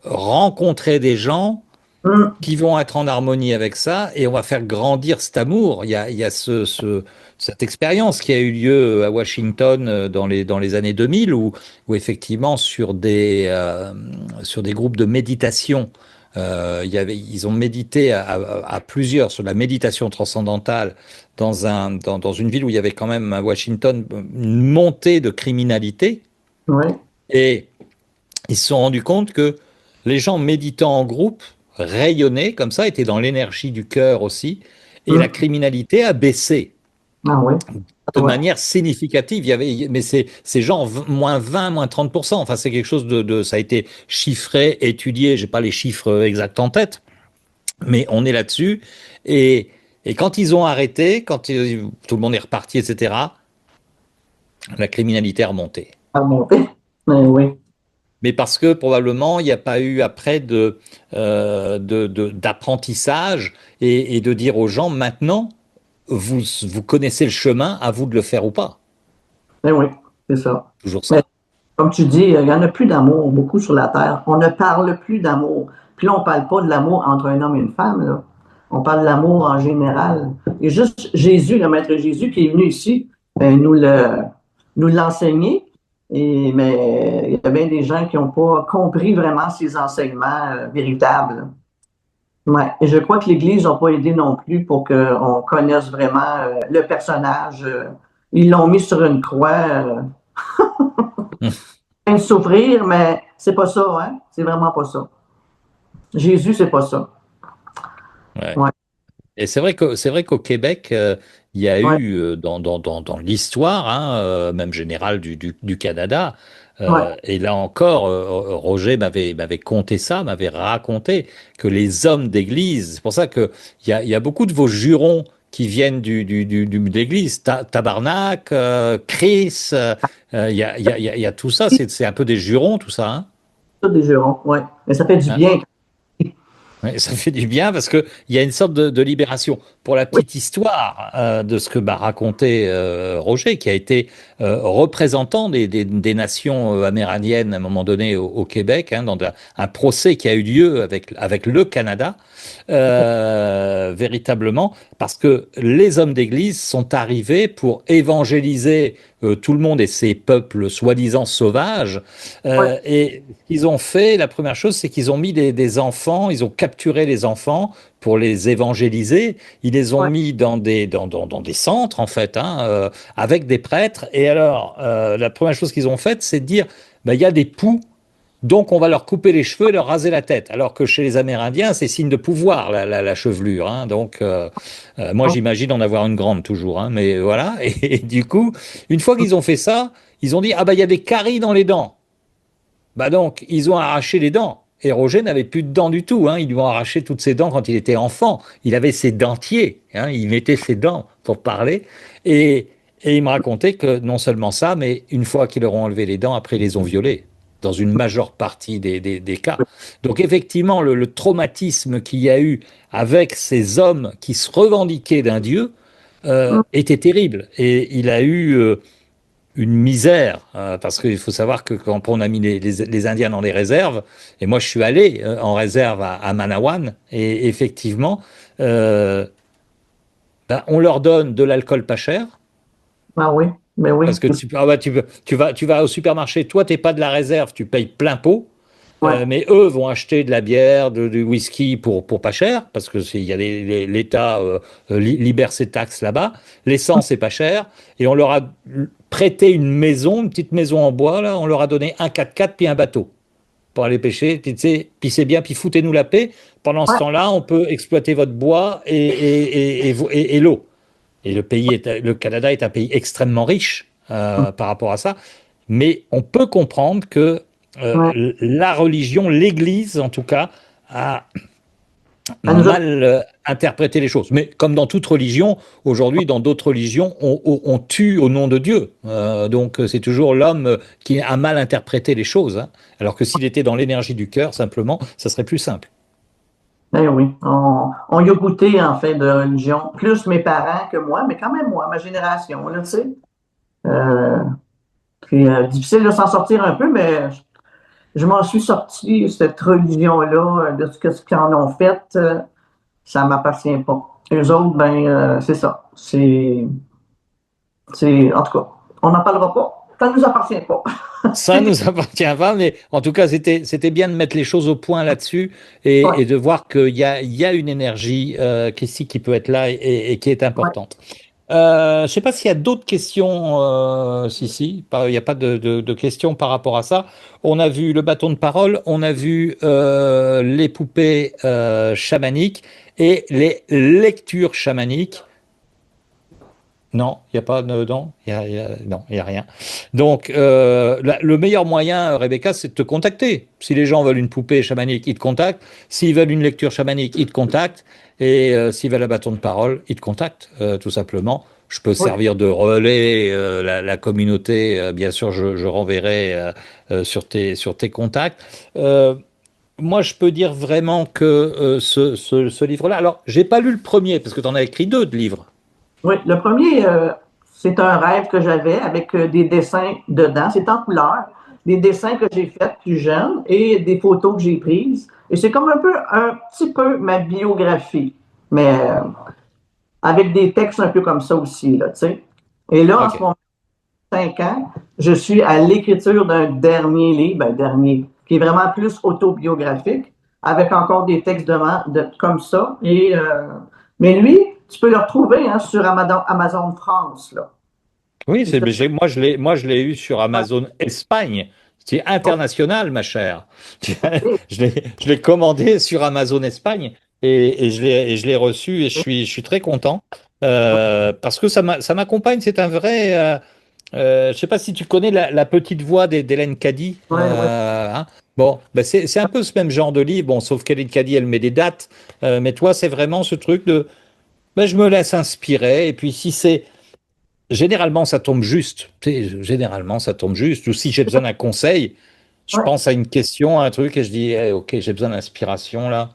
rencontrer des gens Hum, qui vont être en harmonie avec ça et on va faire grandir cet amour. Il y a cette expérience qui a eu lieu à Washington dans les années 2000 où effectivement sur des groupes de méditation, ils ont médité à plusieurs sur la méditation transcendantale dans une ville où il y avait quand même à Washington une montée de criminalité ouais. et ils se sont rendus compte que les gens méditant en groupe rayonnaient comme ça, étaient dans l'énergie du cœur aussi, et la Hum. criminalité a baissé Ah oui. de Ouais. manière significative. Mais ces gens, moins 20, moins 30%, enfin c'est quelque chose ça a été chiffré, étudié, j'ai pas les chiffres exacts en tête, mais on est là-dessus, et, et quand ils ont arrêté, tout le monde est reparti, etc., la criminalité a remonté. À monter. Oui. Mais parce que probablement il n'y a pas eu après d'apprentissage et de dire aux gens maintenant, vous connaissez le chemin, à vous de le faire ou pas. Oui, c'est ça. Toujours Mais ça. comme tu dis, il n'y en a plus d'amour beaucoup sur la Terre. On ne parle plus d'amour. Puis là, on ne parle pas de l'amour entre un homme et une femme, là. On parle de l'amour en général. Et juste Jésus, le Maître Jésus, qui est venu ici, nous l'enseigner. Mais il y a bien des gens qui n'ont pas compris vraiment ces enseignements véritables. Ouais. Et je crois que l'Église n'a pas aidé non plus pour qu'on connaisse vraiment le personnage. Ils l'ont mis sur une croix. De souffrir, mais c'est pas ça, hein? C'est vraiment pas ça. Jésus, c'est pas ça. Ouais. Ouais, Et c'est vrai qu'au Québec, il y a ouais, eu dans l'histoire, hein, même générale du Canada, ouais. et là encore, Roger m'avait conté ça, m'avait raconté que les hommes d'église, c'est pour ça que il y a beaucoup de vos jurons qui viennent de l'église, Tabarnak, Chris, il y a tout ça, c'est un peu des jurons, tout ça, hein. Ça, des jurons, ouais. Mais ça fait du Hein. bien. Ouais, ça fait du bien parce que il y a une sorte de libération. Pour la Oui, petite histoire de ce que m'a raconté Roger, qui a été représentant des nations amérindiennes à un moment donné au Québec, hein, dans un procès qui a eu lieu avec le Canada, véritablement, parce que les hommes d'église sont arrivés pour évangéliser tout le monde et ces peuples soi-disant sauvages. oui, Et ce qu'ils ont fait, la première chose, c'est qu'ils ont mis des enfants, ils ont capturé les enfants pour les évangéliser. Ils les ont oui. mis dans des centres, en fait, hein, avec des prêtres. Et alors, la première chose qu'ils ont faite, c'est de dire, ben, il y a des poux, donc on va leur couper les cheveux et leur raser la tête. Alors que chez les Amérindiens, c'est signe de pouvoir, la chevelure, hein. Donc, moi, j'imagine en avoir une grande toujours, hein, mais voilà. Et du coup, une fois qu'ils ont fait ça, ils ont dit, ah ben, il y a des caries dans les dents. Bah donc, ils ont arraché les dents. Et Roger n'avait plus de dents du tout, hein. Ils lui ont arraché toutes ses dents quand il était enfant. Il avait ses dentiers, hein. Il mettait ses dents pour parler. Et, et il me racontait que non seulement ça, mais une fois qu'ils leur ont enlevé les dents, après, ils les ont violés, dans une majeure partie des cas. Donc effectivement, le traumatisme qu'il y a eu avec ces hommes qui se revendiquaient d'un dieu était terrible. Et il a eu une misère, parce qu'il faut savoir que quand on a mis les Indiens dans les réserves, et moi je suis allé en réserve à Manawan, et effectivement, euh, ben, on leur donne de l'alcool pas cher, Ah oui, mais oui. parce que tu vas au supermarché, toi t'es pas de la réserve, tu payes plein pot, Ouais, mais eux vont acheter de la bière, du whisky pour pas cher, parce que il y a l'État libère ses taxes là-bas. L'essence est pas cher, et on leur a prêté une maison, une petite maison en bois là, on leur a donné un 4x4 puis un bateau pour aller pêcher. Puis, tu sais, puis c'est bien, puis foutez-nous la paix. Pendant ce ouais. temps-là, on peut exploiter votre bois et l'eau. Et le Canada est un pays extrêmement riche par rapport à ça. Mais on peut comprendre que Ouais, la religion, l'Église en tout cas, a Elle nous a... mal interprété les choses. Mais comme dans toute religion, aujourd'hui, dans d'autres religions, on tue au nom de Dieu. Donc c'est toujours l'homme qui a mal interprété les choses, hein. Alors que s'il était dans l'énergie du cœur, simplement, ça serait plus simple. Ben oui, on y a goûté en fait de religion, plus mes parents que moi, mais quand même moi, ma génération, là, tu sais. Euh, difficile de s'en sortir un peu, mais je m'en suis sorti, cette religion-là, de ce qu'ils en ont fait, ça m'appartient pas. Les autres, ben, c'est ça. En tout cas, on n'en parlera pas. Ça ne nous appartient pas. Ça nous appartient pas, mais en tout cas, c'était bien de mettre les choses au point là-dessus Ouais, et de voir il y a une énergie qui peut être là et qui est ouais. importante. Je ne sais pas s'il y a d'autres questions. Si, il n'y a pas de questions par rapport à ça. On a vu le bâton de parole, on a vu les poupées chamaniques et les lectures chamaniques. Non, il n'y a pas de non, non, il y a rien. Donc, le meilleur moyen, Rebecca, c'est de te contacter. Si les gens veulent une poupée chamanique, ils te contactent. S'ils veulent une lecture chamanique, ils te contactent. Et s'ils veulent un bâton de parole, ils te contactent, tout simplement. Je peux Oui, servir de relais, la communauté. Bien sûr, je renverrai sur tes contacts. Moi, je peux dire vraiment que ce livre-là. Alors, j'ai pas lu le premier parce que tu en as écrit deux de livres. oui. Le premier, c'est un rêve que j'avais avec des dessins dedans. C'est en couleur. Des dessins que j'ai faits plus jeune et des photos que j'ai prises. Et c'est comme un petit peu ma biographie. Mais avec des textes un peu comme ça aussi, là, tu sais. Et là, en ce Ok. moment, 5 ans, je suis à l'écriture d'un dernier livre, ben, dernier, qui est vraiment plus autobiographique, avec encore des textes comme ça. Mais lui, tu peux le retrouver hein, sur Amazon France, là. Oui, Il s'appelle- moi, je l'ai eu sur Amazon Espagne. C'est Oh, international, ma chère. OK. Je l'ai commandé sur Amazon Espagne et je l'ai reçu et je suis très content parce que ça m'accompagne. C'est un vrai. Je sais pas si tu connais la petite voix d'Hélène Caddy. Ouais, ouais, Hein. Bon, ben c'est un peu ce même genre de livre. Bon, sauf qu'Hélène Caddy, elle met des dates. Mais toi, c'est vraiment ce truc de. Ben, je me laisse inspirer. Et puis, si c'est généralement, ça tombe juste. Tu sais, généralement, ça tombe juste. Ou si j'ai besoin d'un conseil, je ouais, pense à une question, à un truc, et je dis, eh, OK, j'ai besoin d'inspiration là.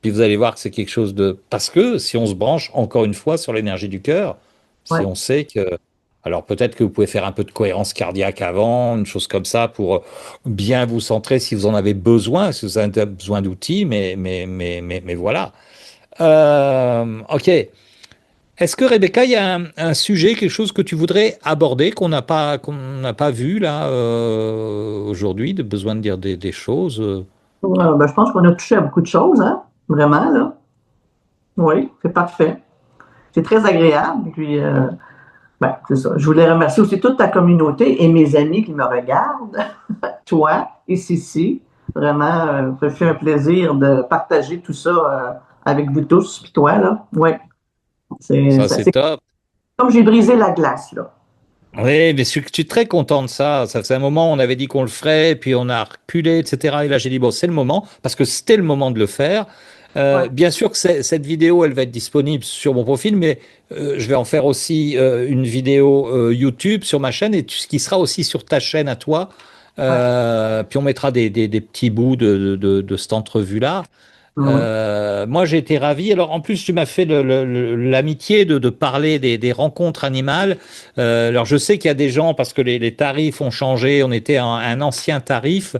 Puis vous allez voir que c'est quelque chose de... Parce que si on se branche encore une fois sur l'énergie du cœur, si ouais, on sait que... Alors peut-être que vous pouvez faire un peu de cohérence cardiaque avant, une chose comme ça, pour bien vous centrer si vous en avez besoin, si vous avez besoin d'outils, mais voilà. OK. Est-ce que Rebecca, il y a un sujet, quelque chose que tu voudrais aborder qu'on n'a pas vu là aujourd'hui, de besoin de dire des choses Ben, je pense qu'on a touché à beaucoup de choses, hein, vraiment, là. Oui, c'est parfait. C'est très agréable. Puis, ben, c'est ça. Je voulais remercier aussi toute ta communauté et mes amis qui me regardent, toi et Sissi. Vraiment, ça fait un plaisir de partager tout ça avec vous tous, puis toi, là. Oui, Ça, c'est c'est top. comme j'ai brisé la glace, là. Oui, mais je suis très content de ça. Ça faisait un moment, on avait dit qu'on le ferait, puis on a reculé, etc. Et là, j'ai dit, bon, c'est le moment, parce que c'était le moment de le faire. Ouais, Bien sûr que cette vidéo, elle va être disponible sur mon profil, mais je vais en faire aussi une vidéo YouTube sur ma chaîne, et ce qui sera aussi sur ta chaîne à toi. ouais. Puis on mettra des petits bouts de cette entrevue-là. Oui. Moi, j'ai été ravi. Alors, en plus, tu m'as fait l'amitié de parler des rencontres animales. Alors, je sais qu'il y a des gens, parce que les tarifs ont changé, on était à un ancien tarif.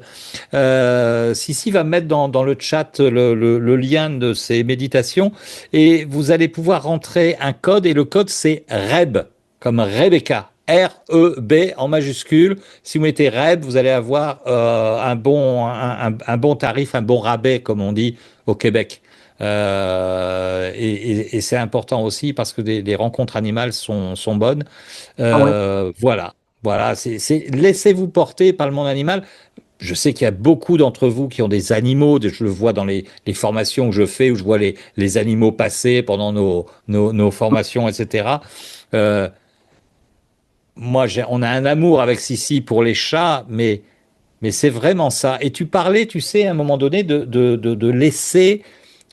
Sissi va mettre dans le chat le lien de ces méditations et vous allez pouvoir rentrer un code et le code, c'est REB, comme Rebecca. REB en majuscule. Si vous mettez REB, vous allez avoir un bon tarif, un bon rabais, comme on dit au Québec. Et c'est important aussi parce que des rencontres animales sont bonnes. Ah ouais. Voilà, voilà. Laissez-vous porter par le monde animal. Je sais qu'il y a beaucoup d'entre vous qui ont des animaux. Je le vois dans les formations que je fais où je vois les animaux passer pendant nos formations, etc. Euh, Moi, on a un amour avec Sissi pour les chats, mais c'est vraiment ça. Et tu parlais, tu sais, à un moment donné, de laisser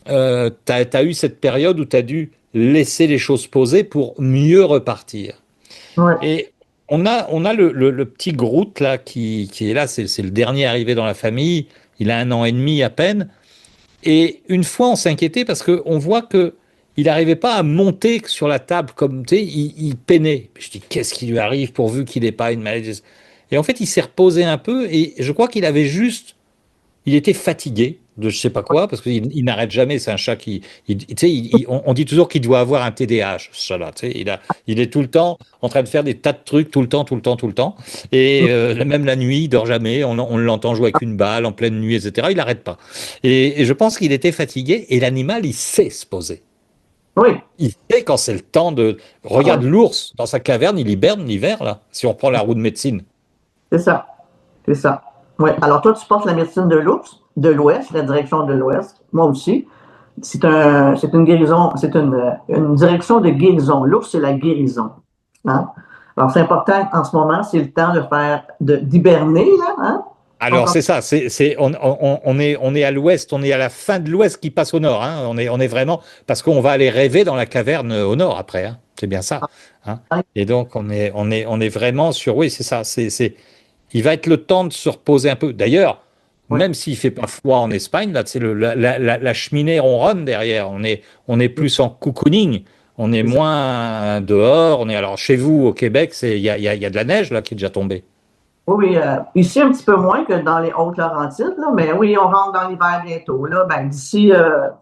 tu as eu cette période où tu as dû laisser les choses poser pour mieux repartir. Ouais. Et on a le petit Groot là qui est là, c'est le dernier arrivé dans la famille. Il a 1 an et demi à peine. Et une fois, on s'inquiétait parce qu'on voit que il n'arrivait pas à monter sur la table comme tu sais, il peinait. Je dis qu'est-ce qui lui arrive pourvu qu'il n'ait pas une maladie. Et en fait, il s'est reposé un peu et je crois qu'il avait juste il était fatigué de je sais pas quoi, parce qu'il n'arrête jamais. C'est un chat tu sais, on dit toujours qu'il doit avoir un TDAH, ce chat-là. Tu sais, il est tout le temps en train de faire des tas de trucs, tout le temps, tout le temps, tout le temps. Et même la nuit, il dort jamais. On l'entend jouer avec une balle en pleine nuit, etc. Il n'arrête pas. Et je pense qu'il était fatigué. Et l'animal, il sait se poser. Oui, Il sait quand c'est le temps de. Regarde l'ours dans sa caverne, il hiberne l'hiver là. Si on prend la roue de médecine. c'est ça. C'est ça. Oui. Alors, toi, tu portes la médecine de l'Ouest, de l'Ouest, la direction de l'Ouest. Moi aussi. C'est une guérison, c'est une direction de guérison. L'ours, c'est la guérison. Hein? Alors, c'est important en ce moment, c'est le temps de d'hiberner, là. Hein? Alors c'est ça, on est à l'ouest, on est à la fin de l'ouest qui passe au nord. Hein. On est vraiment parce qu'on va aller rêver dans la caverne au nord après. Hein. C'est bien ça. Hein. Et donc on est vraiment sur. Oui, c'est ça. Il va être le temps de se reposer un peu. D'ailleurs, Oui. même s'il fait pas froid en Espagne, là, c'est la cheminée ronronne derrière. On est plus en cocooning. On est moins dehors. On est alors chez vous au Québec, il y a de la neige là qui est déjà tombée. Oui, ici un petit peu moins que dans les Hautes-Laurentides, là, mais oui, on rentre dans l'hiver bientôt. Là. Ben, d'ici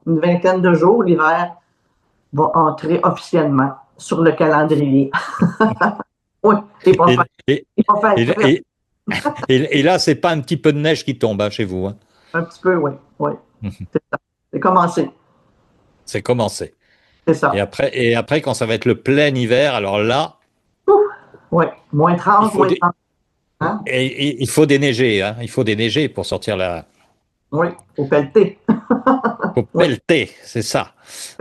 une vingtaine de jours, l'hiver va entrer officiellement sur le calendrier. Oui, il va Et, faire, et, il va faire frais, et, et là, c'est pas un petit peu de neige qui tombe hein, chez vous. Hein. un petit peu, oui. Oui, c'est commencé. C'est commencé. C'est ça. Et après, quand ça va être le plein hiver, alors là, Ouf, oui, moins il 30, faut, moins 30. Hein? il faut déneiger. Hein. Il faut déneiger pour sortir la, Oui, au pelleté. faut Oui, pelleter, c'est ça.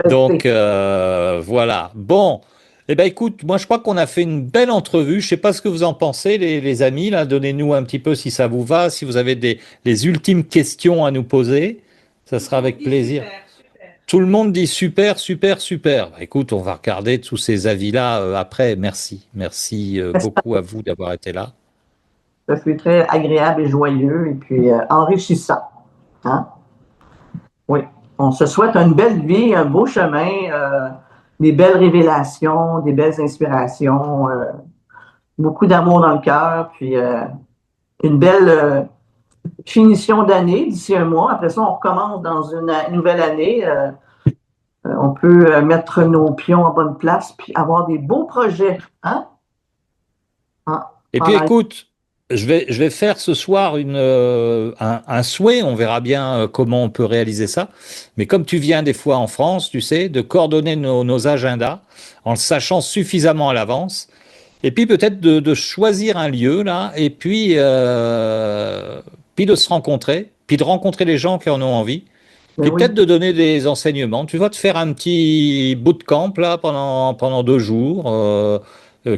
Donc, pelleté. voilà. Bon, eh ben, écoute, moi, je crois qu'on a fait une belle entrevue. Je sais pas ce que vous en pensez, les amis. Là, donnez-nous un petit peu si ça vous va, si vous avez les ultimes questions à nous poser. Ça Tout sera le monde avec dit plaisir. super, super. Tout le monde dit super, super, super. Bah, écoute, on va regarder tous ces avis-là après. Merci. Merci beaucoup à vous d'avoir été là. Ça fut très agréable et joyeux et puis enrichissant. Hein? Oui. On se souhaite une belle vie, un beau chemin, des belles révélations, des belles inspirations, beaucoup d'amour dans le cœur, puis une belle finition d'année d'ici un mois. Après ça, on recommence dans une nouvelle année. On peut mettre nos pions en bonne place puis avoir des beaux projets. Hein? Ah, Et puis pendant- écoute, je vais faire ce soir un souhait, on verra bien comment on peut réaliser ça. Mais comme tu viens des fois en France, tu sais, de coordonner nos agendas en le sachant suffisamment à l'avance. Et puis peut-être de choisir un lieu là, et puis de se rencontrer, puis de rencontrer les gens qui en ont envie. Ben Puis oui, peut-être de donner des enseignements. Tu vas te faire un petit bootcamp là pendant 2 jours,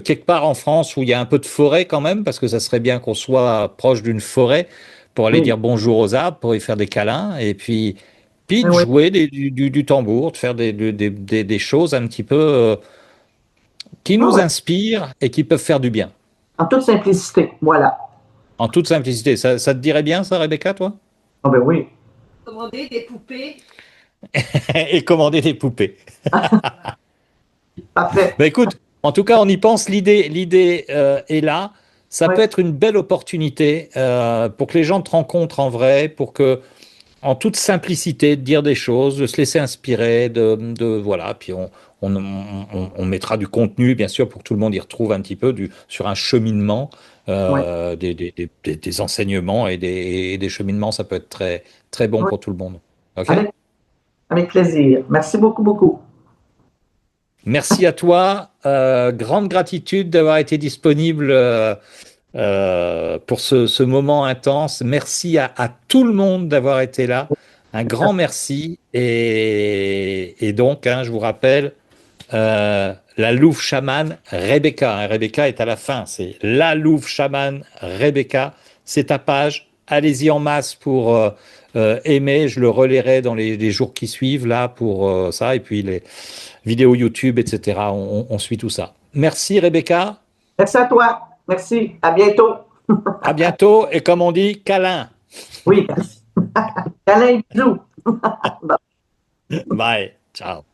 quelque part en France où il y a un peu de forêt quand même, parce que ça serait bien qu'on soit proche d'une forêt pour aller oui, dire bonjour aux arbres, pour y faire des câlins, et puis ben de oui. jouer du tambour, de faire des choses un petit peu qui Ah nous ouais. inspirent et qui peuvent faire du bien. En toute simplicité, voilà. En toute simplicité. Ça te dirait bien ça, Rebecca, toi? Ah ben oui. Commander des poupées. Et commander des poupées. Parfait. Bah écoute, en tout cas, on y pense, l'idée est là. Ça Oui, peut être une belle opportunité pour que les gens te rencontrent en vrai, pour que, en toute simplicité, de dire des choses, de se laisser inspirer, voilà. Puis on mettra du contenu, bien sûr, pour que tout le monde y retrouve un petit peu sur un cheminement, oui, des enseignements et des cheminements. Ça peut être très, très bon oui. pour tout le monde. OK? Avec, avec plaisir. Merci beaucoup, beaucoup. Merci à toi. Grande gratitude d'avoir été disponible pour ce moment intense. Merci à tout le monde d'avoir été là. Un grand merci. Et donc, hein, je vous rappelle, la louve chamane Rebecca. Hein, Rebecca est à la fin. C'est la louve chamane Rebecca. C'est ta page. allez-y en masse pour aimer. Je le relayerai dans les jours qui suivent là pour ça. Et puis les vidéos YouTube, etc. On suit tout ça. Merci Rebecca. Merci à toi. Merci. À bientôt. À bientôt. Et comme on dit, câlin. Oui. Câlin et bisous. Bye. Ciao.